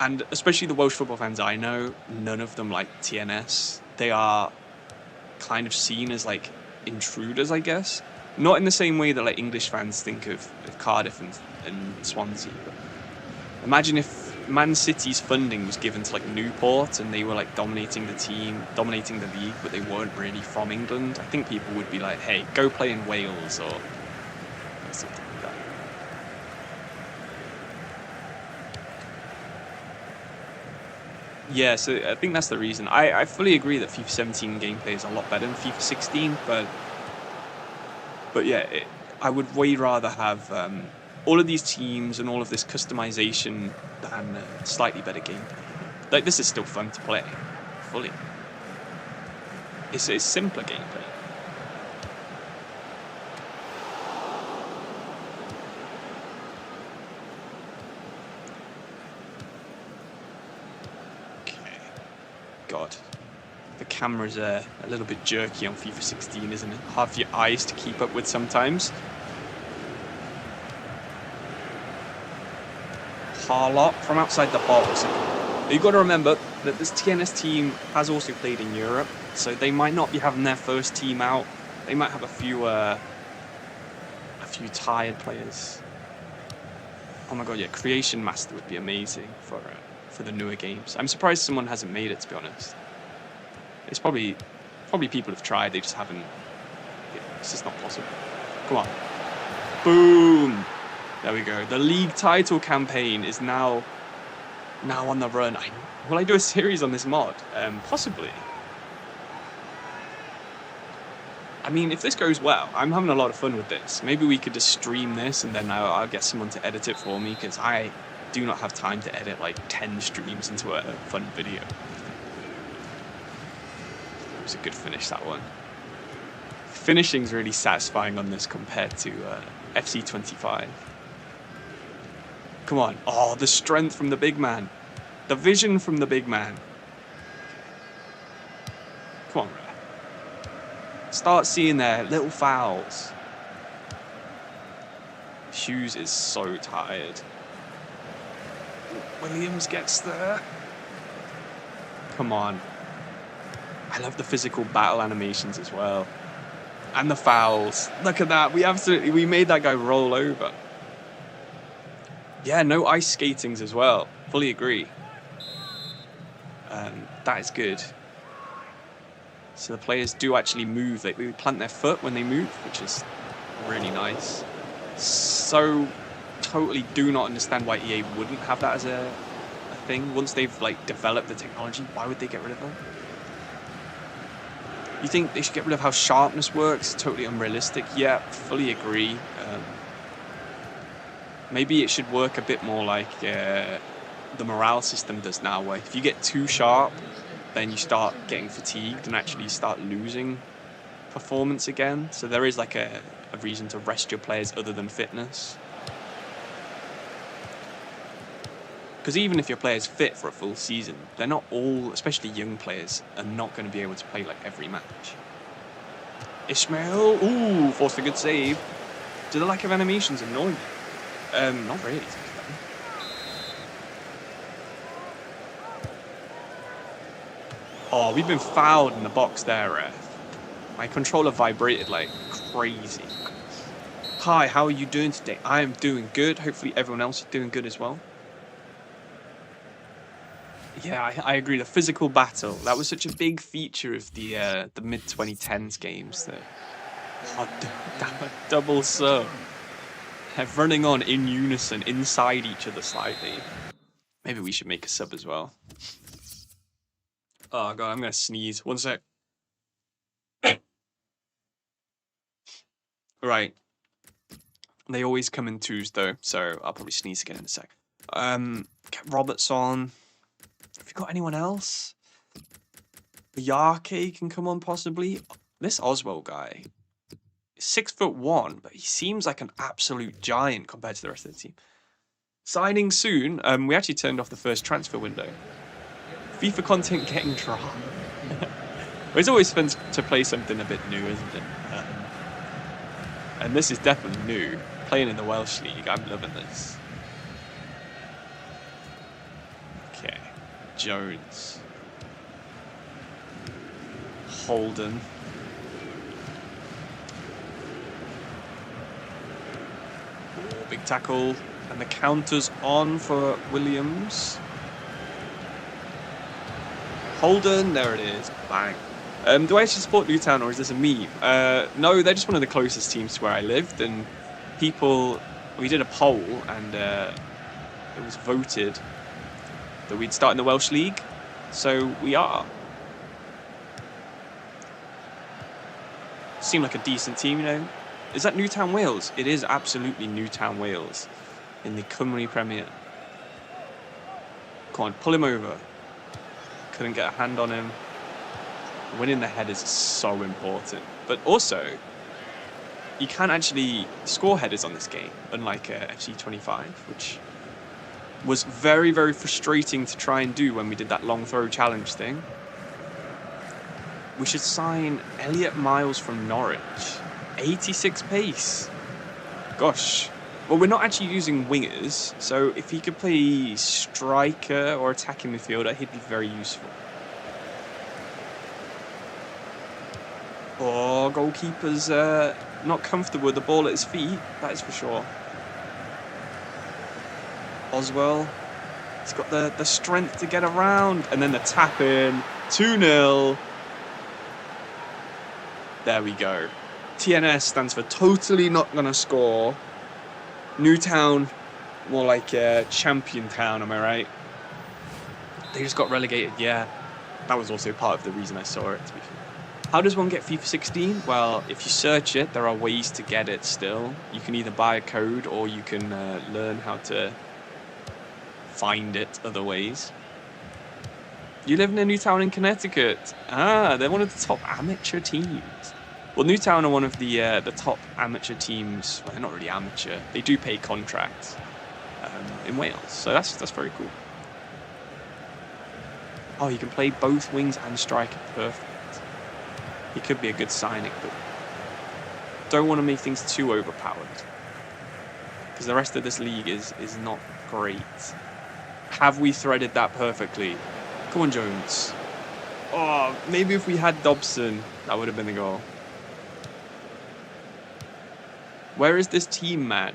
Speaker 1: And especially the Welsh football fans I know, none of them like TNS. They are kind of seen as like intruders, I guess. Not in the same way that like English fans think of Cardiff and Swansea. But imagine if Man City's funding was given to like Newport and they were like dominating the league, but they weren't really from England. I think people would be like, hey, go play in Wales or something like that. Yeah, so I think that's the reason. I fully agree that FIFA 17 gameplay is a lot better than FIFA 16, but yeah, I would way rather have all of these teams and all of this customization than slightly better gameplay. Like, this is still fun to play, fully. It's simpler gameplay. God, the camera's a little bit jerky on FIFA 16, isn't it? Hard for your eyes to keep up with sometimes. Harlock from outside the box. You've got to remember that this TNS team has also played in Europe, so they might not be having their first team out. They might have a few tired players. Oh my god, yeah, Creation Master would be amazing for the newer games. I'm surprised someone hasn't made it, to be honest. It's probably people have tried, they just haven't. Yeah, it's just not possible. Come on. Boom! There we go. The league title campaign is now on the run. Will I do a series on this mod? Possibly. I mean, if this goes well, I'm having a lot of fun with this. Maybe we could just stream this and then I'll get someone to edit it for me, because I do not have time to edit like 10 streams into a fun video. It was a good finish, that one. Finishing's really satisfying on this compared to FC 25. Come on. Oh, the strength from the big man. The vision from the big man. Come on, ref. Start seeing their little fouls. Hughes is so tired. Williams gets there. Come on. I love the physical battle animations as well. And the fouls. Look at that. We made that guy roll over. Yeah, no ice skatings as well. Fully agree. That is good. So the players do actually move. They plant their foot when they move, which is really nice. So totally do not understand why EA wouldn't have that as a thing. Once they've like developed the technology, why would they get rid of them? You think they should get rid of how sharpness works? Totally unrealistic. Yeah, fully agree. Maybe it should work a bit more like the morale system does now, where if you get too sharp, then you start getting fatigued and actually start losing performance again. So there is like a reason to rest your players other than fitness. Because even if your player's fit for a full season, they're not all, especially young players, are not going to be able to play like every match. Ismail, ooh, forced a good save. Do the lack of animations annoy me? Not really. Oh, we've been fouled in the box there, ref. My controller vibrated like crazy. Hi, how are you doing today? I am doing good. Hopefully everyone else is doing good as well. Yeah, I agree. The physical battle, that was such a big feature of the mid-2010s games. That double sub. Running on in unison, inside each other slightly. Maybe we should make a sub as well. Oh god, I'm gonna sneeze. One sec. Right. They always come in twos though, so I'll probably sneeze again in a sec. Get Roberts on. Have you got anyone else? Yarke can come on possibly. This Oswald guy is 6'1", but he seems like an absolute giant compared to the rest of the team. Signing soon. We actually turned off the first transfer window. FIFA content getting dry. It's always fun to play something a bit new, isn't it? And this is definitely new. Playing in the Welsh League, I'm loving this. Okay. Jones. Holden. Oh, big tackle. And the counter's on for Williams. Holden, there it is. Bang. Do I actually support Newtown or is this a meme? No, they're just one of the closest teams to where I lived, and we did a poll and it was voted that we'd start in the Welsh League, so we are. Seem like a decent team, you know. Is that Newtown Wales? It is absolutely Newtown Wales in the Cymru Premier. Come on, pull him over. Couldn't get a hand on him. Winning the headers is so important. But also, you can't actually score headers on this game, unlike FC 25, which was very, very frustrating to try and do when we did that long throw challenge thing. We should sign Elliot Miles from Norwich. 86 pace. Gosh. Well, we're not actually using wingers, so if he could play striker or attacking midfielder, he'd be very useful. Oh, goalkeeper's not comfortable with the ball at his feet, that is for sure. Oswell, he's got the strength to get around, and then the tap in. 2-0. There we go. TNS stands for totally not gonna score. Newtown, more like Champion Town, am I right? They just got relegated, yeah. That was also part of the reason I saw it, to be fair. How does one get FIFA 16? Well, if you search it, there are ways to get it still. You can either buy a code or you can learn how to find it other ways. You live in Newtown in Connecticut. Ah, they're one of the top amateur teams. Well, Newtown are one of the top amateur teams. Well, they're not really amateur. They do pay contracts in Wales, so that's very cool. Oh, you can play both wings and striker. Perfect. he could be a good signing, but don't want to make things too overpowered. Because the rest of this league is not great. Have we threaded that perfectly? Come on, Jones. Oh, maybe if we had Dobson, that would have been the goal. Where is this team, man?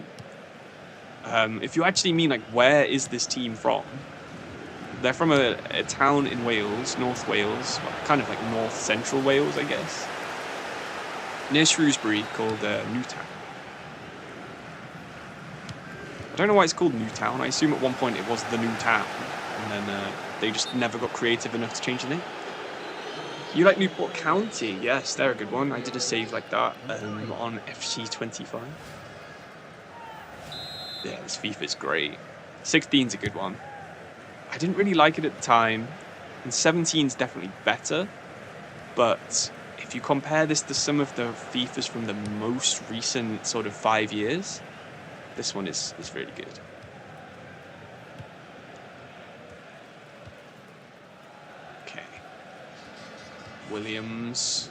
Speaker 1: If you actually mean, like, where is this team from? They're from a town in Wales, North Wales, kind of like North Central Wales, I guess. Near Shrewsbury, called Newtown. I don't know why it's called Newtown. I assume at one point it was the New Town, and then they just never got creative enough to change the name. You like Newport County? Yes, they're a good one. I did a save like that on FC25. Yeah, this FIFA's great. 16's a good one. I didn't really like it at the time, and 17's definitely better, but if you compare this to some of the FIFAs from the most recent sort of 5 years, this one is really good. Okay. Williams.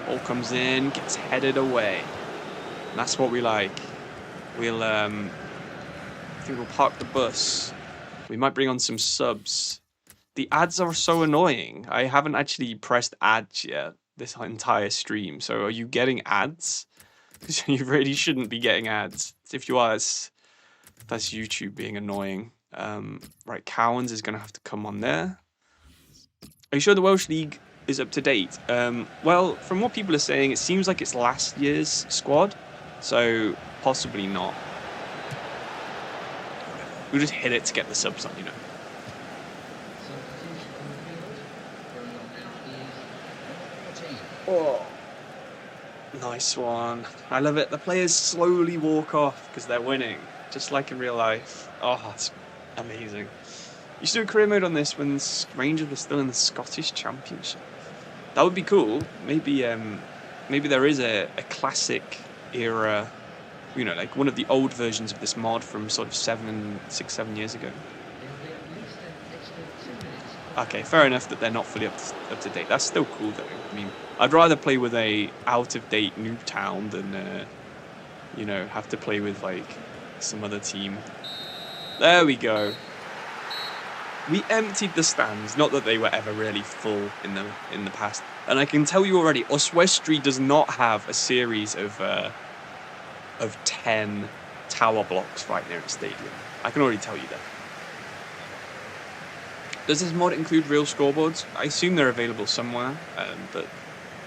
Speaker 1: Ball comes in, gets headed away. And that's what we like. We'll, I think we'll park the bus. We might bring on some subs. The ads are so annoying. I haven't actually pressed ads yet this entire stream. So are you getting ads? You really shouldn't be getting ads. If you are, that's YouTube being annoying. Right, Cowans is going to have to come on there. Are you sure the Welsh League is up to date? Well, from what people are saying, it seems like it's last year's squad. So possibly not. We'll just hit it to get the subs on, you know. Oh, nice one. I love it. The players slowly walk off because they're winning, just like in real life. Oh, it's amazing. You should do a career mode on this when Rangers were still in the Scottish Championship. That would be cool. Maybe maybe there is a classic era, you know, like one of the old versions of this mod from sort of 7 years ago. Okay, fair enough that they're not fully up to date. That's still cool though. I mean, I'd rather play with a out-of-date Newtown than, you know, have to play with like some other team. There we go. We emptied the stands. Not that they were ever really full in the past. And I can tell you already, Oswestry does not have a series of 10 tower blocks right near its stadium. I can already tell you that. Does this mod include real scoreboards? I assume they're available somewhere, but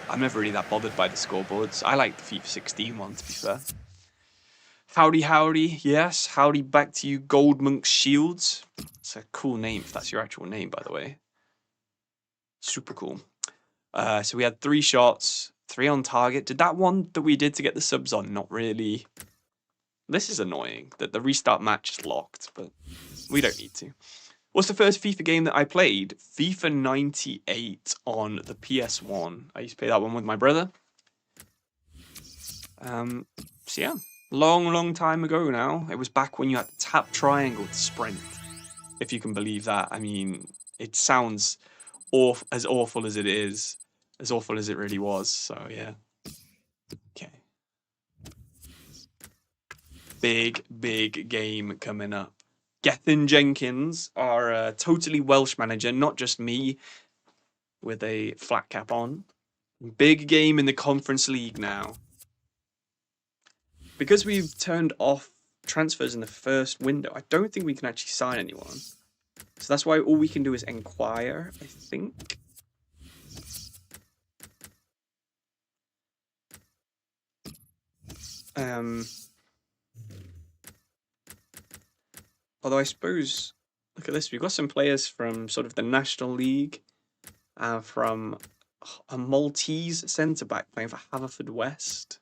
Speaker 1: I'm never really that bothered by the scoreboards. I like the FIFA 16 one, to be fair. Howdy, howdy. Yes, howdy back to you, Goldmonk Shields. It's a cool name, if that's your actual name, by the way. Super cool. So we had 3 shots, 3 on target. Did that one that we did to get the subs on not really... This is annoying, that the restart match is locked, but we don't need to. What's the first FIFA game that I played? FIFA 98 on the PS1. I used to play that one with my brother. So yeah, long time ago now. It was back when you had to tap triangle to sprint. If you can believe that. I mean, it sounds as awful as it is. As awful as it really was. So yeah. Okay. Big game coming up. Gethin Jenkins, our totally Welsh manager, not just me, with a flat cap on. Big game in the Conference League now. Because we've turned off transfers in the first window, I don't think we can actually sign anyone. So that's why all we can do is inquire, I think. Although I suppose, look at this, we've got some players from sort of the National League, from a Maltese centre-back playing for Haverfordwest.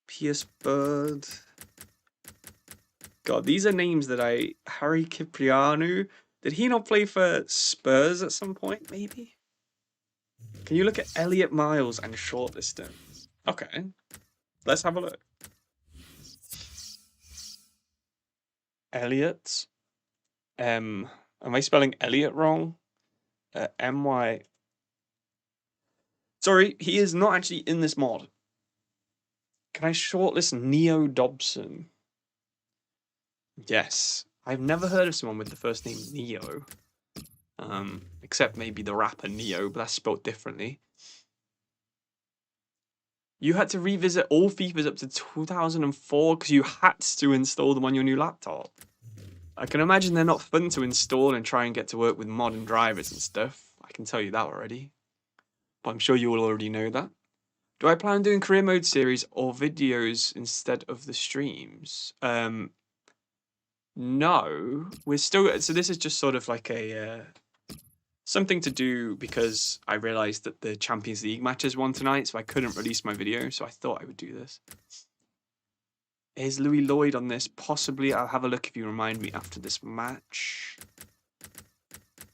Speaker 1: Pierce Bird. God, these are names that Harry Cipriano. Did he not play for Spurs at some point, maybe? Can you look at Elliot Miles and shortlist him? Okay, let's have a look. Elliot. Am I spelling Elliot wrong? M-Y. Sorry, he is not actually in this mod. Can I shortlist Neo Dobson? Yes. I've never heard of someone with the first name Neo. Except maybe the rapper Neo, but that's spelled differently. You had to revisit all FIFAs up to 2004 because you had to install them on your new laptop. I can imagine they're not fun to install and try and get to work with modern drivers and stuff. I can tell you that already. But I'm sure you all already know that. Do I plan on doing career mode series or videos instead of the streams? No. We're still... So this is just sort of like a... something to do because I realised that the Champions League matches won tonight, so I couldn't release my video, so I thought I would do this. Is Louis Lloyd on this? Possibly. I'll have a look if you remind me after this match.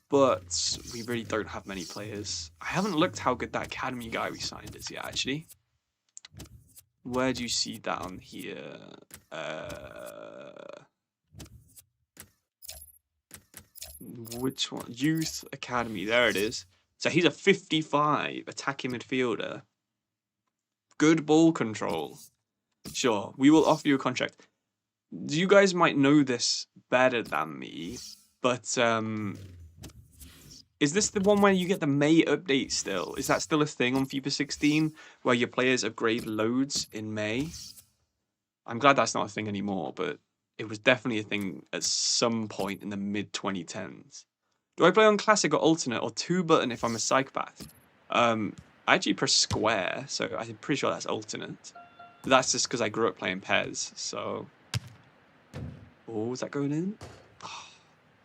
Speaker 1: But we really don't have many players. I haven't looked how good that academy guy we signed is yet, actually. Where do you see that on here? Which one? Youth Academy. There it is. So he's a 55 attacking midfielder. Good ball control. Sure, we will offer you a contract. You guys might know this better than me, but is this the one where you get the May update still? Is that still a thing on FIFA 16 where your players upgrade loads in May? I'm glad that's not a thing anymore, but it was definitely a thing at some point in the mid-2010s. Do I play on Classic or Alternate or 2-button if I'm a psychopath? I actually press square, so I'm pretty sure that's Alternate. But that's just because I grew up playing PES, so... Oh, is that going in? Oh.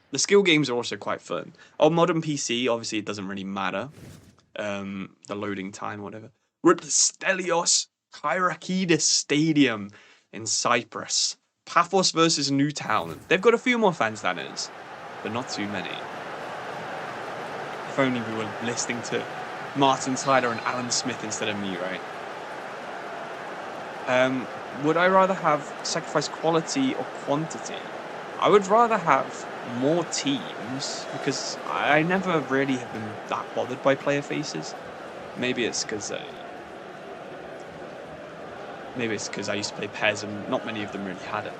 Speaker 1: The skill games are also quite fun. On modern PC, obviously it doesn't really matter. The loading time or whatever. We're at the Stelios Kyriakidis Stadium in Cyprus. Paphos versus Newtown. They've got a few more fans, that is, but not too many. If only we were listening to Martin Tyler and Alan Smith instead of me, right? Would I rather have sacrifice quality or quantity? I would rather have more teams because I never really have been that bothered by player faces. Maybe it's because I used to play PES and not many of them really had it.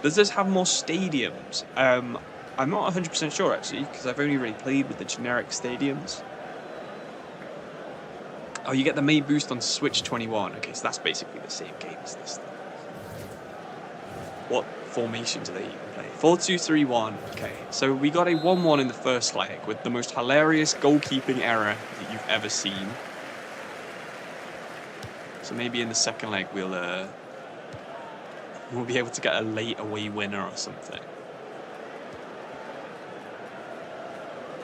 Speaker 1: Does this have more stadiums? I'm not 100% sure actually, because I've only really played with the generic stadiums. Oh, you get the May boost on Switch 21. Okay, so that's basically the same game as this thing. What formation do they even play? 4-2-3-1. Okay, so we got a 1-1 in the first leg with the most hilarious goalkeeping error that you've ever seen. So maybe in the second leg we'll be able to get a late away winner or something.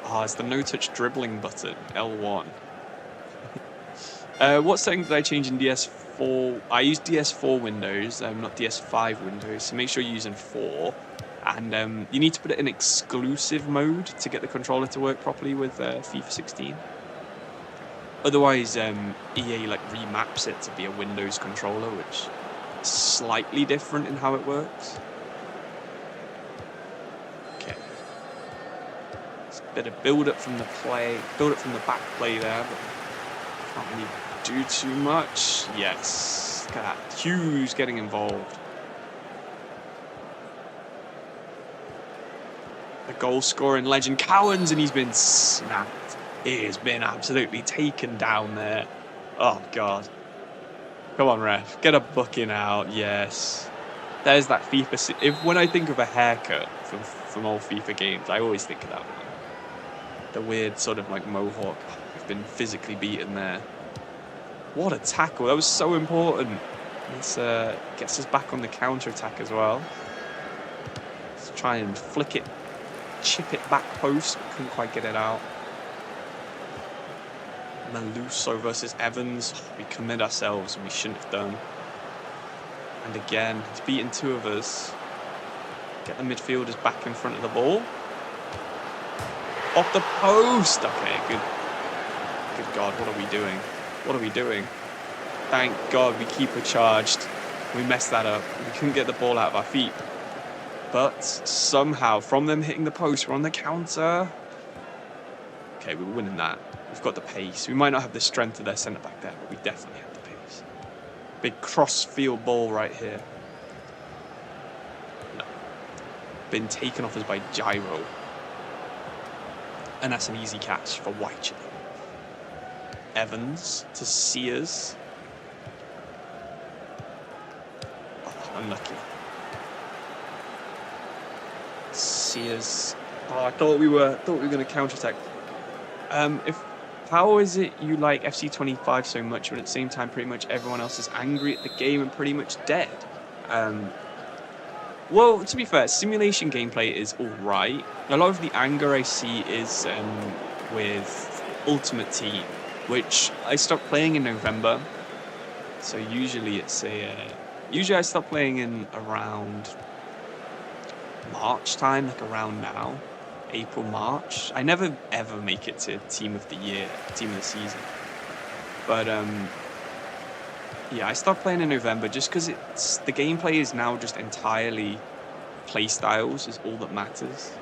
Speaker 1: Ah, it's the no-touch dribbling button, L1. What setting did I change in DS4? I use DS4 Windows, not DS5 Windows, so make sure you're using 4. And you need to put it in exclusive mode to get the controller to work properly with FIFA 16. Otherwise, EA like remaps it to be a Windows controller, which is slightly different in how it works. Okay. It's a bit of build up from the back play there, but can't really do too much. Yes. Look at that. Hughes getting involved. The goal scoring legend Cowans, and he's been snapped. He has been absolutely taken down there. Oh, God. Come on, ref. Get a booking out. Yes. There's that FIFA... When I think of a haircut from old FIFA games, I always think of that one. The weird sort of like mohawk. I've been physically beaten there. What a tackle. That was so important. This gets us back on the counter-attack as well. Let's try and flick it. Chip it back post. Couldn't quite get it out. Maluso versus Evans. We commit ourselves and we shouldn't have done. And again, he's beaten 2 of us. Get the midfielders back in front of the ball. Off the post. Okay, good. Good God, what are we doing? What are we doing? Thank God we keeper charged. We messed that up. We couldn't get the ball out of our feet. But somehow, from them hitting the post, we're on the counter. Okay, we're winning that. We've got the pace. We might not have the strength of their centre-back there, but we definitely have the pace. Big cross-field ball right here. No. Been taken off us by Gyro. And that's an easy catch for White. Evans to Sears. Oh, unlucky. Sears. Oh, I thought we were going to counter-attack. How is it you like FC25 so much when at the same time pretty much everyone else is angry at the game and pretty much dead? Well, to be fair, simulation gameplay is alright. A lot of the anger I see is with Ultimate Team, which I stopped playing in November. So usually it's usually I stop playing in around March time, like around now. April, March. I never ever make it to team of the year, team of the season. But yeah, I stopped playing in November just because the gameplay is now just entirely play styles is all that matters.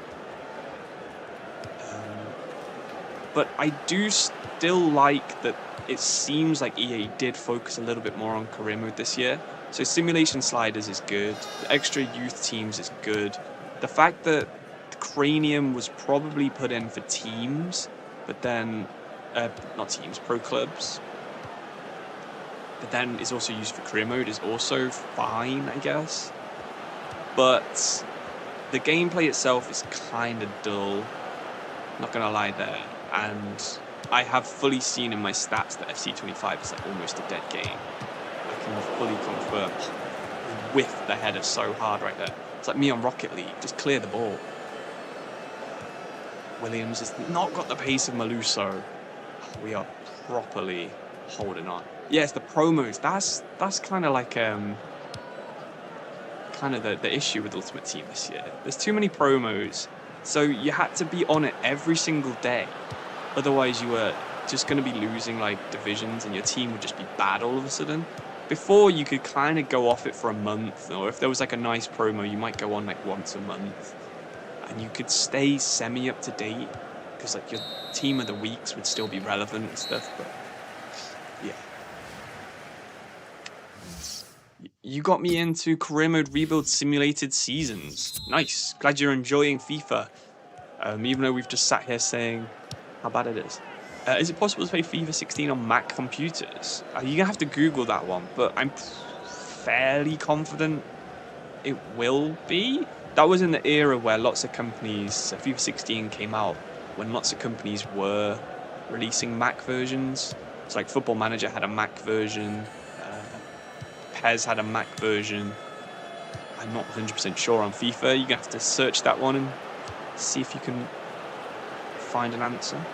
Speaker 1: But I do still like that it seems like EA did focus a little bit more on career mode this year. So simulation sliders is good. The extra youth teams is good. The fact that Cranium was probably put in for teams, but then not teams, pro clubs, but then is also used for career mode is also fine, I guess. But the gameplay itself is kind of dull, not gonna lie there, and I have fully seen in my stats that FC25 is like almost a dead game. I can fully confirm. Whiff the header so hard right there. It's like me on Rocket League, just clear the ball. Williams has not got the pace of Maluso. We are properly holding on. Yes, the promos. That's kind of like kind of the issue with Ultimate Team this year. There's too many promos, so you had to be on it every single day. Otherwise, you were just going to be losing like divisions, and your team would just be bad all of a sudden. Before, you could kind of go off it for a month, or if there was like a nice promo, you might go on like once a month. And you could stay semi up to date because like your team of the weeks would still be relevant and stuff. But yeah, you got me into career mode rebuild simulated seasons. Nice. Glad you're enjoying FIFA. Even though we've just sat here saying how bad it is. Is it possible to play FIFA 16 on Mac computers? You're gonna have to Google that one, but I'm fairly confident it will be. That was in the era where lots of companies, FIFA 16 came out when lots of companies were releasing Mac versions. So like Football Manager had a Mac version, PES had a Mac version. I'm not 100% sure on FIFA. You're going to have to search that one and see if you can find an answer.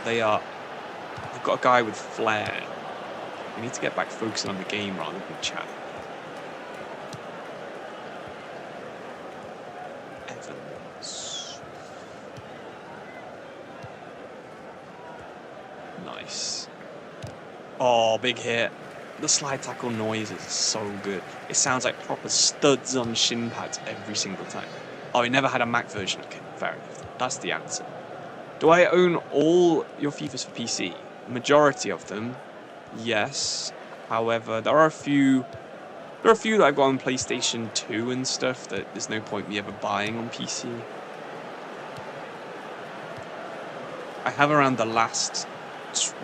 Speaker 1: They've got a guy with flair. We need to get back focusing on the game rather than chat. Nice. Oh, big hit. The slide tackle noise is so good. It sounds like proper studs on shin pads every single time. Oh, he never had a Mac version. Okay, fair enough. That's the answer. Do I own all your FIFAs for PC? Majority of them, yes. However, there are a few that I've got on PlayStation 2 and stuff that there's no point me ever buying on PC. I have around the last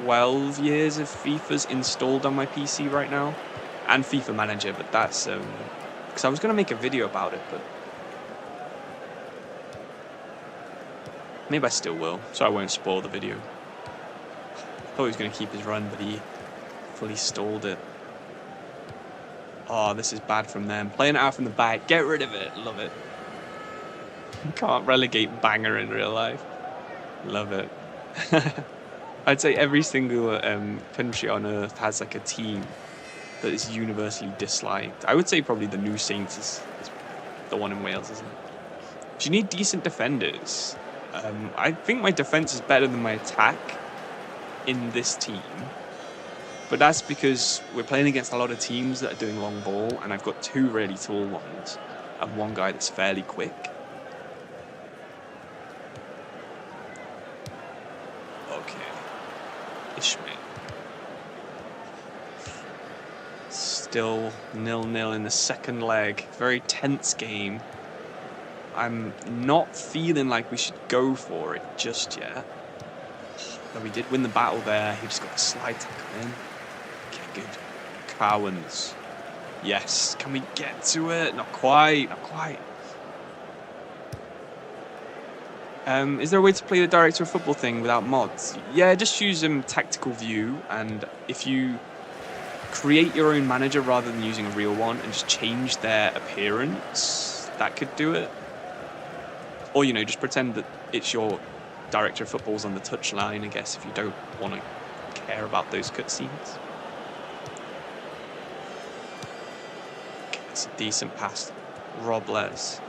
Speaker 1: 12 years of FIFAs installed on my PC right now, and FIFA Manager, but that's because I was going to make a video about it, but maybe I still will, so I won't spoil the video. I thought he was going to keep his run, but he fully stalled it. Oh, this is bad from them. Playing it out from the back, get rid of it, love it. Can't relegate banger in real life. Love it. I'd say every single country on earth has like a team that is universally disliked. I would say probably the New Saints is the one in Wales, isn't it? Do you need decent defenders? I think my defense is better than my attack in this team. But that's because we're playing against a lot of teams that are doing long ball, and I've got 2 really tall ones and 1 guy that's fairly quick. Okay. Ishmael. Still 0-0 in the second leg. Very tense game. I'm not feeling like we should go for it just yet. Though we did win the battle there. He just got a slide tackle in. Okay, good. Cowans. Yes. Can we get to it? Not quite. Not quite. Is there a way to play the director of football thing without mods? Yeah, just use tactical view, and if you create your own manager rather than using a real one and just change their appearance, that could do it. Or, you know, just pretend that it's your director of football's on the touchline, I guess, if you don't want to care about those cutscenes. Okay, that's a decent pass. Robles.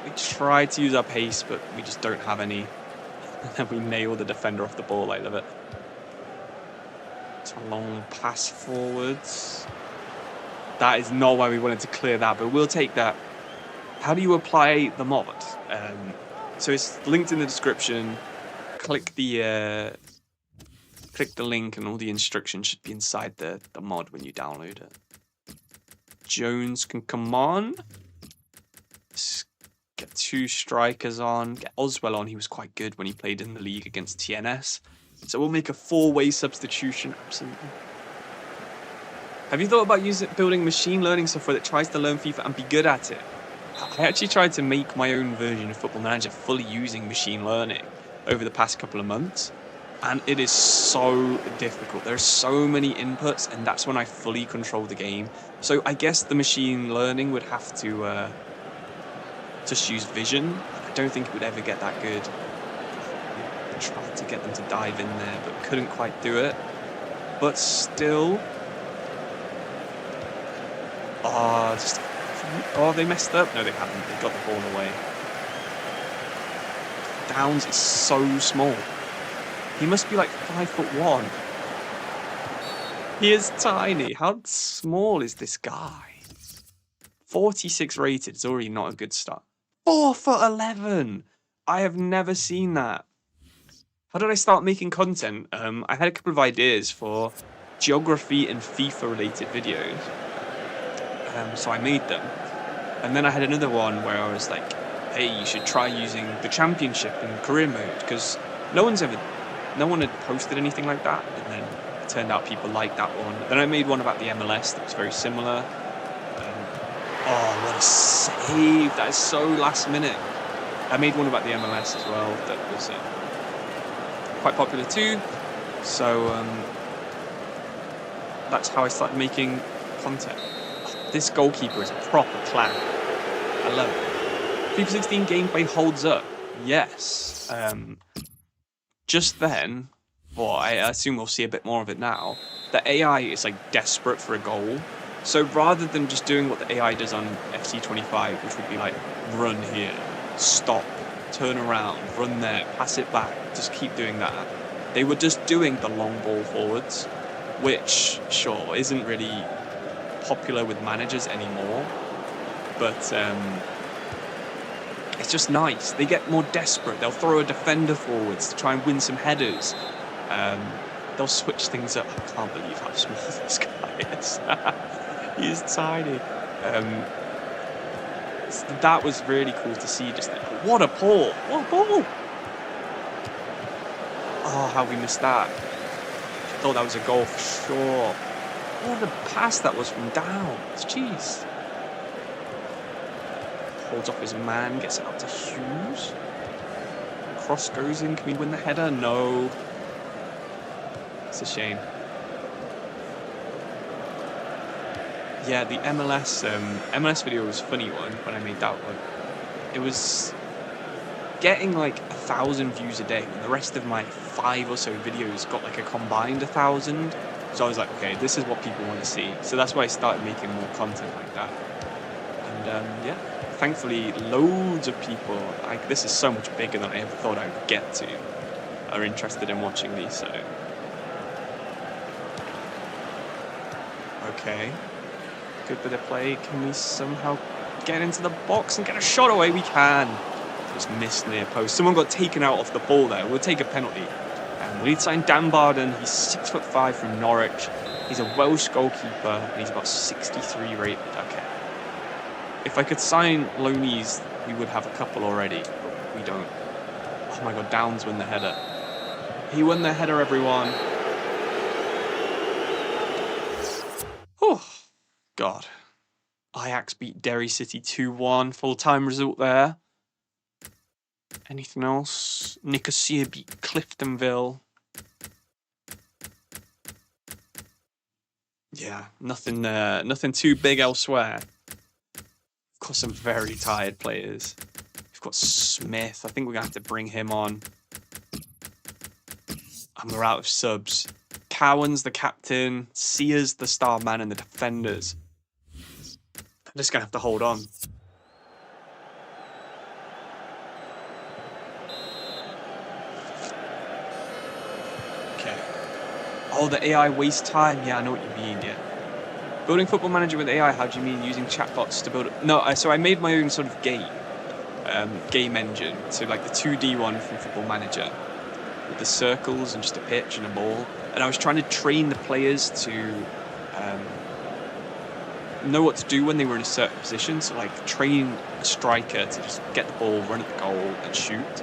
Speaker 1: We tried to use our pace, but we just don't have any. And then we nailed the defender off the ball. I love it. It's a long pass forwards. That is not why we wanted to clear that, but we'll take that. How do you apply the mod? So it's linked in the description. Click the link, and all the instructions should be inside the mod when you download it. Jones can come on. Let's get 2 strikers on. Get Oswell on. He was quite good when he played in the league against TNS. So we'll make a 4-way substitution. Absolutely. Have you thought about building machine learning software that tries to learn FIFA and be good at it? I actually tried to make my own version of Football Manager fully using machine learning over the past couple of months, and it is so difficult. There are so many inputs, and that's when I fully control the game. So I guess the machine learning would have to just use vision. I don't think it would ever get that good. I tried to get them to dive in there, but couldn't quite do it. But still... Oh, they messed up. No, they haven't. They got the ball away. Downs is so small. He must be like 5'1". He is tiny. How small is this guy? 46 rated. It's already not a good start. 4'11". I have never seen that. How did I start making content? I had a couple of ideas for geography and FIFA related videos. So I made them. And then I had another one where I was like, hey, you should try using the championship in career mode, because no one had posted anything like that. And then it turned out people liked that one. Then I made one about the MLS that was very similar. Oh, what a save. That is so last minute. I made one about the MLS as well that was quite popular too. So that's how I started making content. This goalkeeper is a proper clown. I love it. FIFA 16 gameplay holds up. Yes. Just then, well, I assume we'll see a bit more of it now, the AI is like desperate for a goal. So rather than just doing what the AI does on FC25, which would be like, run here, stop, turn around, run there, pass it back, just keep doing that. They were just doing the long ball forwards, which, sure, isn't really popular with managers anymore, but it's just nice. They get more desperate. They'll throw a defender forwards to try and win some headers. They'll switch things up. I can't believe how small this guy is. He is tiny. That was really cool to see. Just what a ball! What a ball! Oh, how we missed that. I thought that was a goal for sure. What a pass that was from Downs. Jeez. Holds off his man, gets it out to Hughes. Cross goes in. Can we win the header? No. It's a shame. Yeah, the MLS video was a funny one when I made that one. It was getting like 1,000 views a day, and the rest of my 5 or so videos got like a combined 1,000. So I was like, okay, this is what people want to see. So that's why I started making more content like that. And yeah, thankfully, loads of people, like, this is so much bigger than I ever thought I would get to, are interested in watching these. So Okay. Good bit of play. Can we somehow get into the box and get a shot away? We can. Just missed near post. Someone got taken out off the ball there. We'll take a penalty. And we need to sign Dan Barden. He's 6'5" from Norwich. He's a Welsh goalkeeper and he's about 63 rated. Okay. If I could sign loanies, we would have a couple already, but we don't. Oh my god, Downs won the header. He won the header, everyone. Oh, God. Ajax beat Derry City 2-1. Full-time result there. Anything else? Nicosia beat Cliftonville. Yeah, nothing too big elsewhere. We've got some very tired players. We've got Smith. I think we're going to have to bring him on. And we're out of subs. Cowan's the captain. Sears the star man and the defenders. I'm just going to have to hold on. Okay. Oh, the AI waste time. Yeah, I know what you mean, yeah. Building Football Manager with AI, how do you mean using chatbots to build... No, so I made my own sort of game engine. So like the 2D one from Football Manager with the circles and just a pitch and a ball. And I was trying to train the players to know what to do when they were in a certain position. So like train a striker to just get the ball, run at the goal and shoot.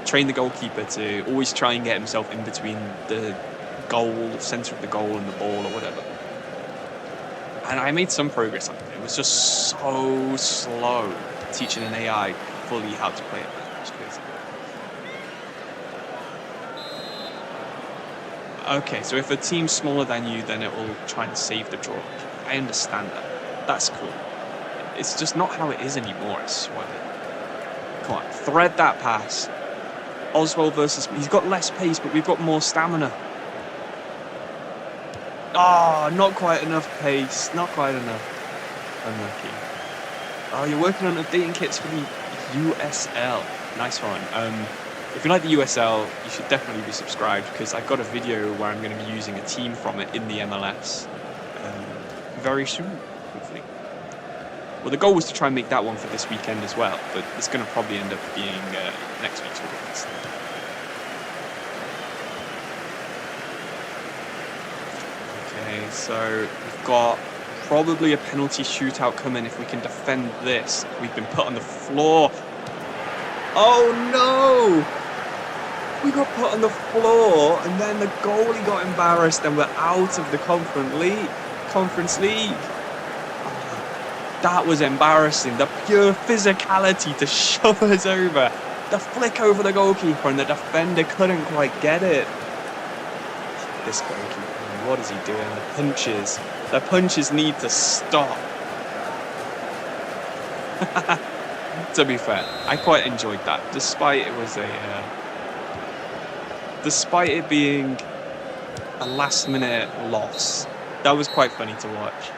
Speaker 1: Train the goalkeeper to always try and get himself in between the goal, centre of the goal and the ball or whatever. And I made some progress on it. It was just so slow teaching an AI fully how to play it. It was crazy. Okay, so if a team's smaller than you, then it will try and save the draw. I understand that. That's cool. It's just not how it is anymore, I swear. Come on, thread that pass. Oswald versus... He's got less pace, but we've got more stamina. Oh, not quite enough pace. Not quite enough. Unlucky. Oh, you're working on updating kits for the USL. Nice one. If you like the USL, you should definitely be subscribed because I've got a video where I'm going to be using a team from it in the MLS very soon, hopefully. Well, the goal was to try and make that one for this weekend as well, but it's going to probably end up being next week's video. Okay, so we've got probably a penalty shootout coming if we can defend this. We've been put on the floor. Oh no! We got put on the floor and then the goalie got embarrassed and we're out of the Conference League. That was embarrassing. The pure physicality to shove us over. The flick over the goalkeeper and the defender couldn't quite get it. This goalkeeper, what is he doing? The punches need to stop. To be fair, I quite enjoyed that, despite it being a last-minute loss. That was quite funny to watch,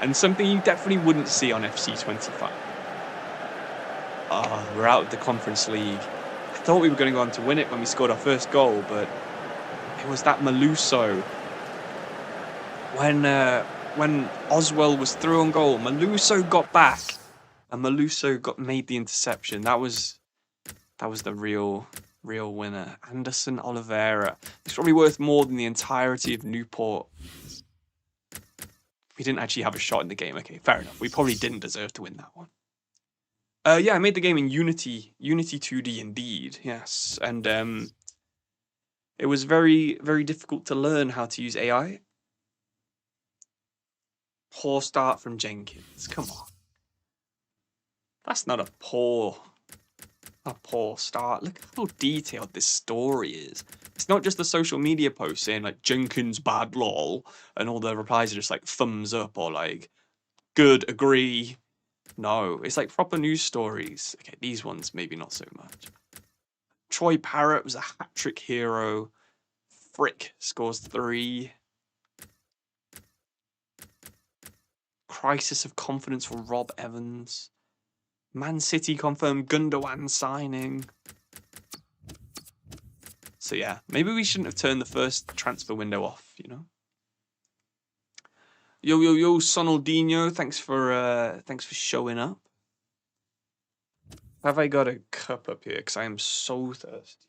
Speaker 1: and something you definitely wouldn't see on FC 25. We're out of the Conference League. I thought we were going to go on to win it when we scored our first goal, but it was that Maluso. When Oswald was through on goal, Maluso got back. And Maluso made the interception. That was the real winner. Anderson Oliveira. He's probably worth more than the entirety of Newport. We didn't actually have a shot in the game. Okay, fair enough. We probably didn't deserve to win that one. Yeah, I made the game in Unity 2D indeed. Yes, and it was very, very difficult to learn how to use AI. Poor start from Jenkins. Come on. That's not a poor start. Look how detailed this story is. It's not just the social media post saying like Jenkins bad lol and all the replies are just like thumbs up or like good, agree. No, it's like proper news stories. Okay, these ones maybe not so much. Troy Parrott was a hat-trick hero. Frick scores 3. Crisis of confidence for Rob Evans. Man City confirmed Gundogan signing. So yeah, maybe we shouldn't have turned the first transfer window off, you know? Yo, yo, yo, Sonaldinho, thanks for showing up. Have I got a cup up here? Because I am so thirsty.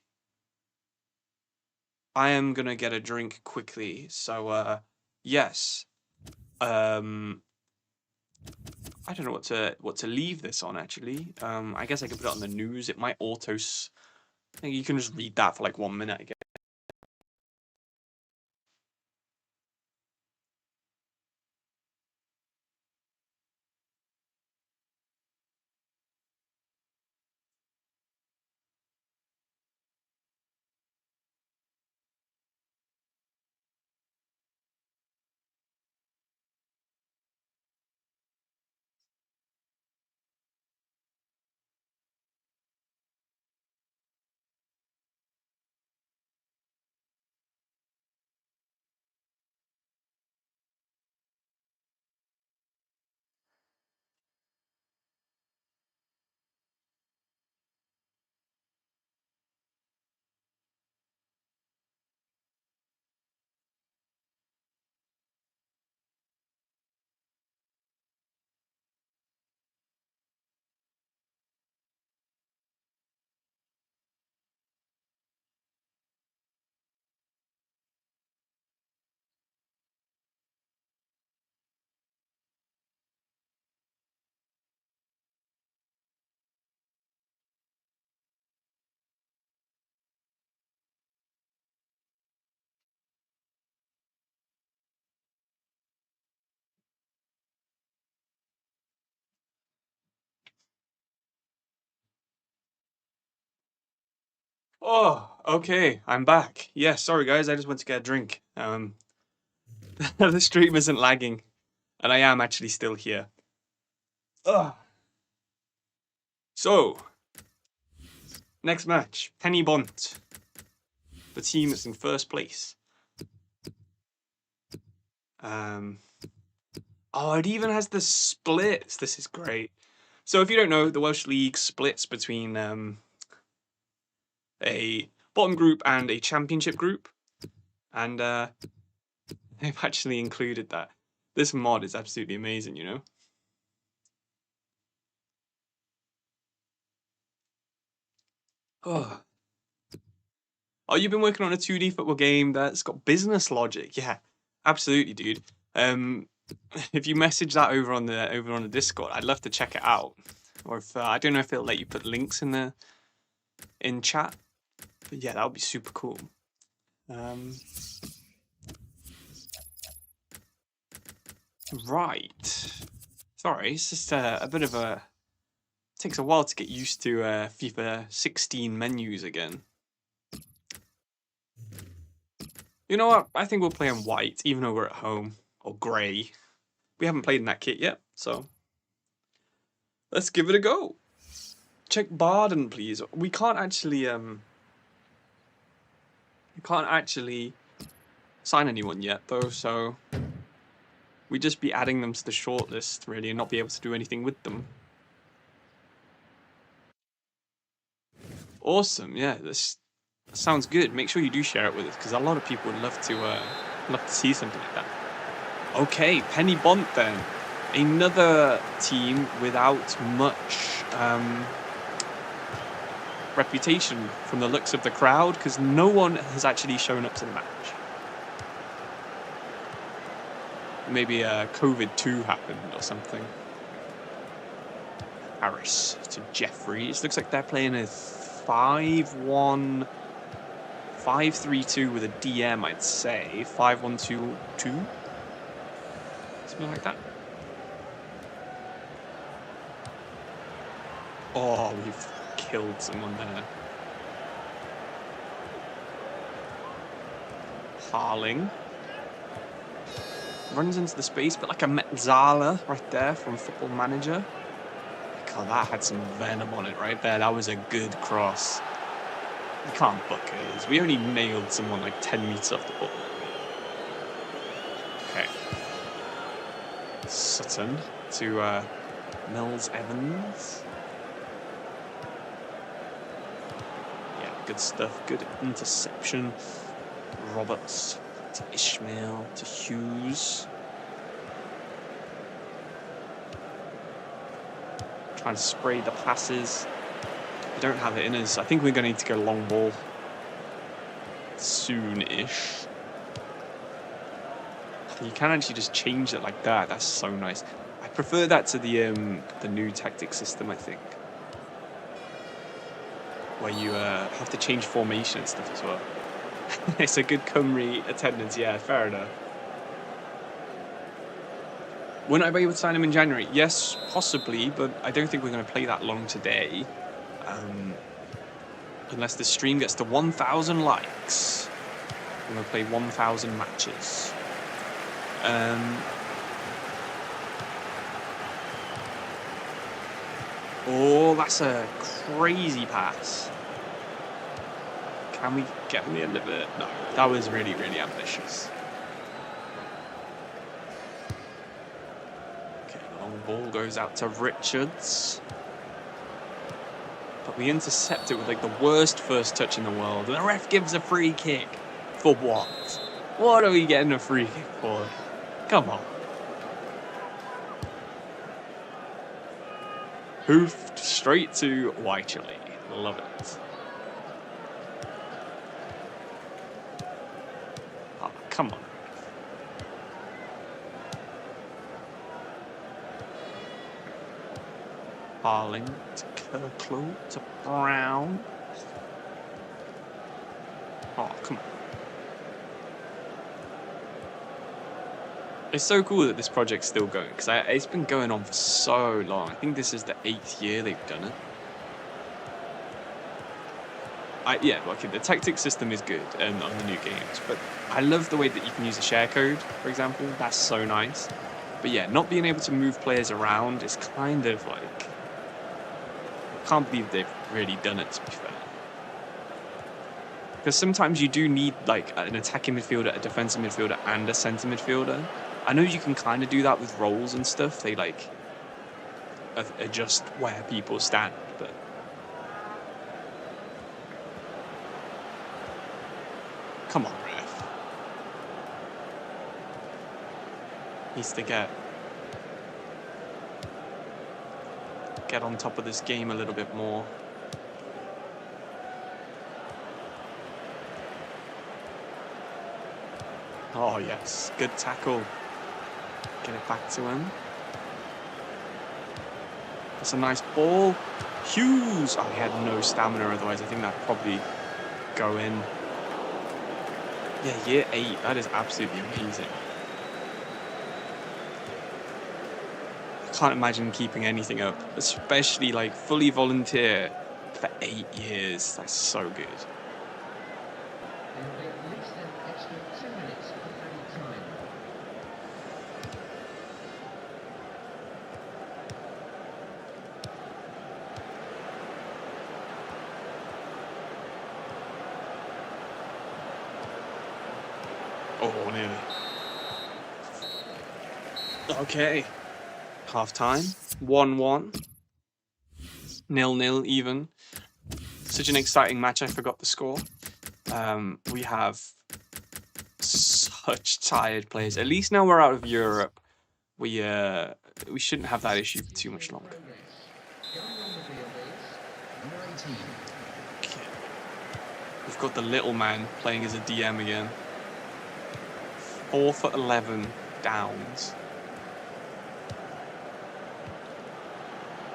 Speaker 1: I am gonna get a drink quickly. So, yes. I don't know what to leave this on actually. I guess I could put it on the news. It might auto. I think you can just read that for like 1 minute, I guess. Oh, okay, I'm back. Yeah, sorry guys, I just went to get a drink. The stream isn't lagging, and I am actually still here. Ugh. So, next match, Penny Bont, the team that's in first place. Oh, it even has the splits. This is great. So if you don't know, the Welsh League splits between a bottom group and a championship group, and they've actually included that. This mod is absolutely amazing, you know? Oh. Oh, you've been working on a 2D football game that's got business logic. Yeah, absolutely, dude. If you message that over on the Discord, I'd love to check it out. Or if I don't know if it'll let you put links in chat. But yeah, that would be super cool. Right. Sorry, it's just a bit of a. Takes a while to get used to FIFA 16 menus again. You know what? I think we'll play in white, even though we're at home, or grey. We haven't played in that kit yet, so let's give it a go. Check Barden, please. We can't actually sign anyone yet, though, so we'd just be adding them to the shortlist, really, and not be able to do anything with them. Awesome, yeah, this sounds good. Make sure you do share it with us, because a lot of people would love to see something like that. Okay, Penny Bont then. Another team without much reputation from the looks of the crowd, because no one has actually shown up to the match. Maybe COVID-2 happened or something. Harris to Jeffries. Looks like they're playing a 5-1, 5-3-2 with a DM, I'd say. 5-1-2-2. Something like that. Oh, we've killed someone there. Harling. Runs into the space, but like a Metzala right there from Football Manager. God, that had some venom on it right there. That was a good cross. You can't book it. We only nailed someone like 10 meters off the ball. Okay. Sutton to Mills Evans. Yeah, good stuff. Good interception. Roberts to Ishmael to Hughes. trying to spray the passes. We don't have it in us. I think we're going to need to go long ball soon-ish. You can actually just change it like that. That's so nice. I prefer that to the new tactic system, I think, where you have to change formation and stuff as well. It's a good Cymru attendance. Yeah, fair enough. Wouldn't I be able to sign him in January? Yes, possibly, but I don't think we're going to play that long today. Unless the stream gets to 1,000 likes. We're going to play 1,000 matches. Oh, that's a crazy pass. Can we get on the end of it? No, that was really, really ambitious. Okay, long ball goes out to Richards. But we intercept it with like the worst first touch in the world. And the ref gives a free kick. For what? What are we getting a free kick for? Come on. Hoofed straight to Wycherley. Love it. Oh, come on. Harling to Kirklow to Brown. Oh, come on. It's so cool that this project's still going, because it's been going on for so long. I think this is the 8th year they've done it. Yeah, okay, the tactic system is good on the new games, but I love the way that you can use a share code, for example. That's so nice. But yeah, not being able to move players around is kind of like... I can't believe they've really done it, to be fair. Because sometimes you do need like an attacking midfielder, a defensive midfielder, and a centre midfielder. I know you can kind of do that with roles and stuff. They like adjust where people stand, but come on, ref. Needs to get on top of this game a little bit more. Oh yes, good tackle. Get it back to him. That's a nice ball. Hughes! Oh, he had no stamina, otherwise I think that'd probably go in. Yeah, year 8. That is absolutely amazing. I can't imagine keeping anything up, especially like fully volunteer for 8 years. That's so good. Oh, nearly. Okay. Half time. 1-1. 0-0 even. Such an exciting match, I forgot the score. We have such tired players. At least now we're out of Europe. We shouldn't have that issue for too much longer. Okay. We've got the little man playing as a DM again. 4 for 11 downs.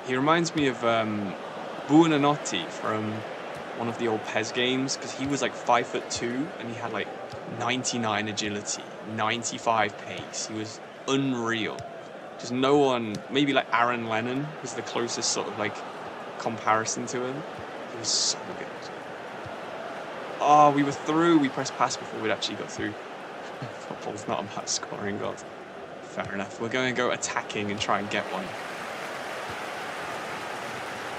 Speaker 1: He reminds me of Buonanotte from one of the old PES games, because he was like 5'2" and he had like 99 agility, 95 pace. He was unreal. Just no one, maybe like Aaron Lennon was the closest sort of like comparison to him. He was so good. Oh, we were through. We pressed pass before we'd actually got through. Football's not about scoring goals. Fair enough. We're going to go attacking and try and get one.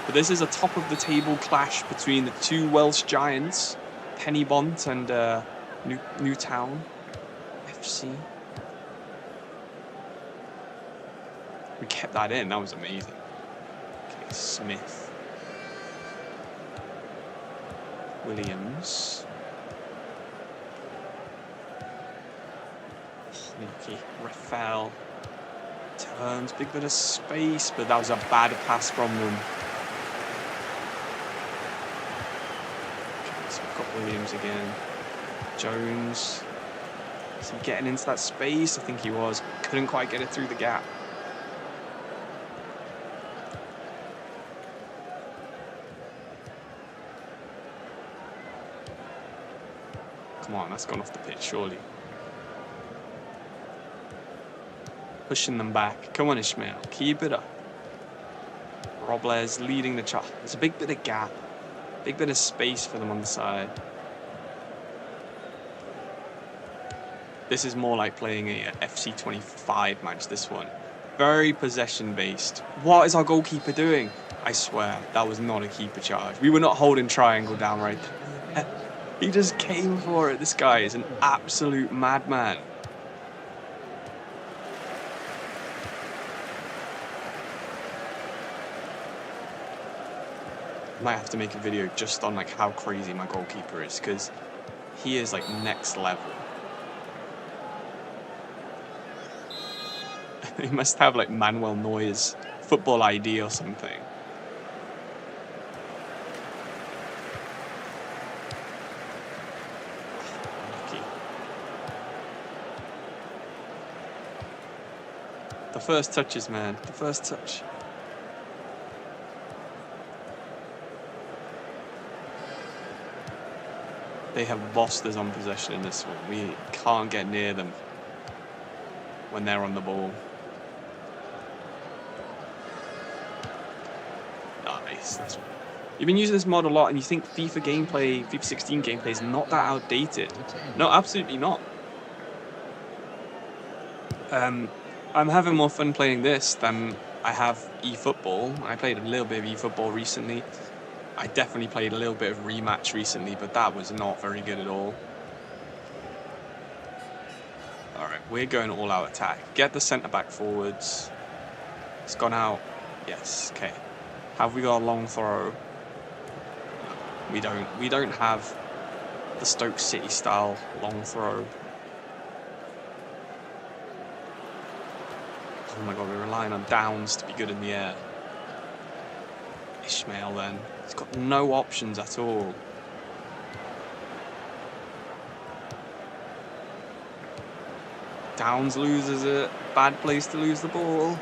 Speaker 1: But this is a top-of-the-table clash between the two Welsh giants, Pennybont and Newtown FC. We kept that in. That was amazing. Okay, Smith. Williams. Sneaky. Rafael. Turns, big bit of space, but that was a bad pass from them. So we've got Williams again. Jones. Is he getting into that space? I think he was. Couldn't quite get it through the gap. Come on, that's gone off the pitch, surely. Pushing them back. Come on, Ishmael. Keep it up. Robles leading the charge. There's a big bit of gap. Big bit of space for them on the side. This is more like playing a FC 25 match, this one. Very possession-based. What is our goalkeeper doing? I swear, that was not a keeper charge. We were not holding triangle down right there. He just came for it. This guy is an absolute madman. I might have to make a video just on like how crazy my goalkeeper is, because he is like next level. He must have like Manuel Neuer's football ID or something. Lucky. The first touches, man. The first touch. They have lost us on possession in this one. We can't get near them when they're on the ball. Nice. You've been using this mod a lot, and you think FIFA gameplay, FIFA 16 gameplay is not that outdated. No, absolutely not. I'm having more fun playing this than I have eFootball. I played a little bit of eFootball recently. I definitely played a little bit of Rematch recently, but that was not very good at all. Alright, we're going all-out attack. Get the centre-back forwards. It's gone out. Yes, okay. Have we got a long throw? We don't. We don't have the Stoke City style long throw. Oh my god, we're relying on Downs to be good in the air. Ishmael then. He's got no options at all. Downs loses it. Bad place to lose the ball.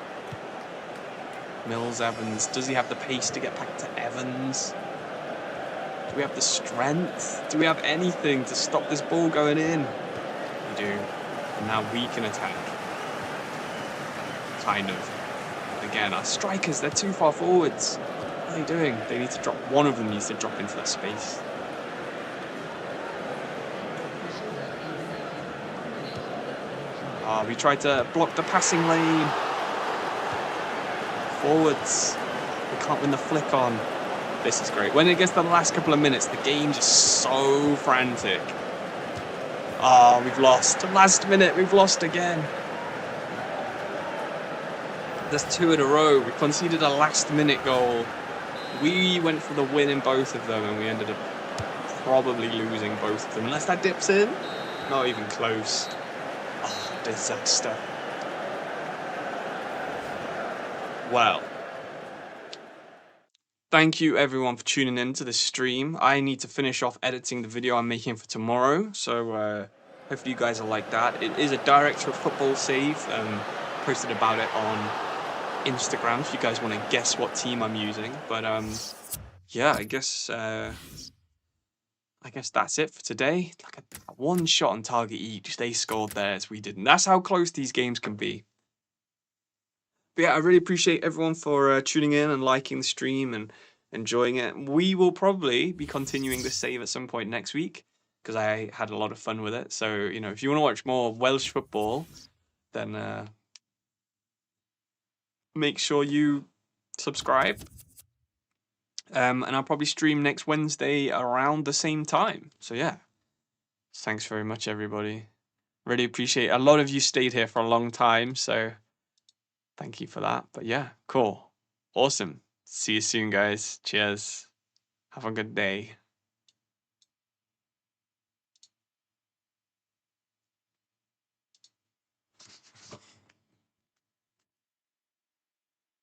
Speaker 1: Mills, Evans. Does he have the pace to get back to Evans? Do we have the strength? Do we have anything to stop this ball going in? We do. And now we can attack. Kind of. Again, our strikers, they're too far forwards. What are they doing? They need to drop. One of them needs to drop into that space. We tried to block the passing lane. Forwards. We can't win the flick on. This is great. When it gets to the last couple of minutes, the game's just so frantic. We've lost. Last minute, we've lost again. That's 2 in a row. We conceded a last-minute goal. We went for the win in both of them, and we ended up probably losing both of them. Unless that dips in. Not even close. Oh, disaster. Well, thank you everyone for tuning in to this stream. I need to finish off editing the video I'm making for tomorrow, so hopefully you guys will like that. It is a Director of Football save. Posted about it on Instagram if you guys want to guess what team I'm using. But yeah, I guess that's it for today. Like a one shot on target each. They scored theirs, we didn't. That's how close these games can be. But yeah, I really appreciate everyone for tuning in and liking the stream and enjoying it. We will probably be continuing this save at some point next week because I had a lot of fun with it. So, you know, if you want to watch more Welsh football, then make sure you subscribe. And I'll probably stream next Wednesday around the same time. So yeah, thanks very much, everybody. Really appreciate it. A lot of you stayed here for a long time, so thank you for that. But yeah, cool. Awesome. See you soon, guys. Cheers. Have a good day.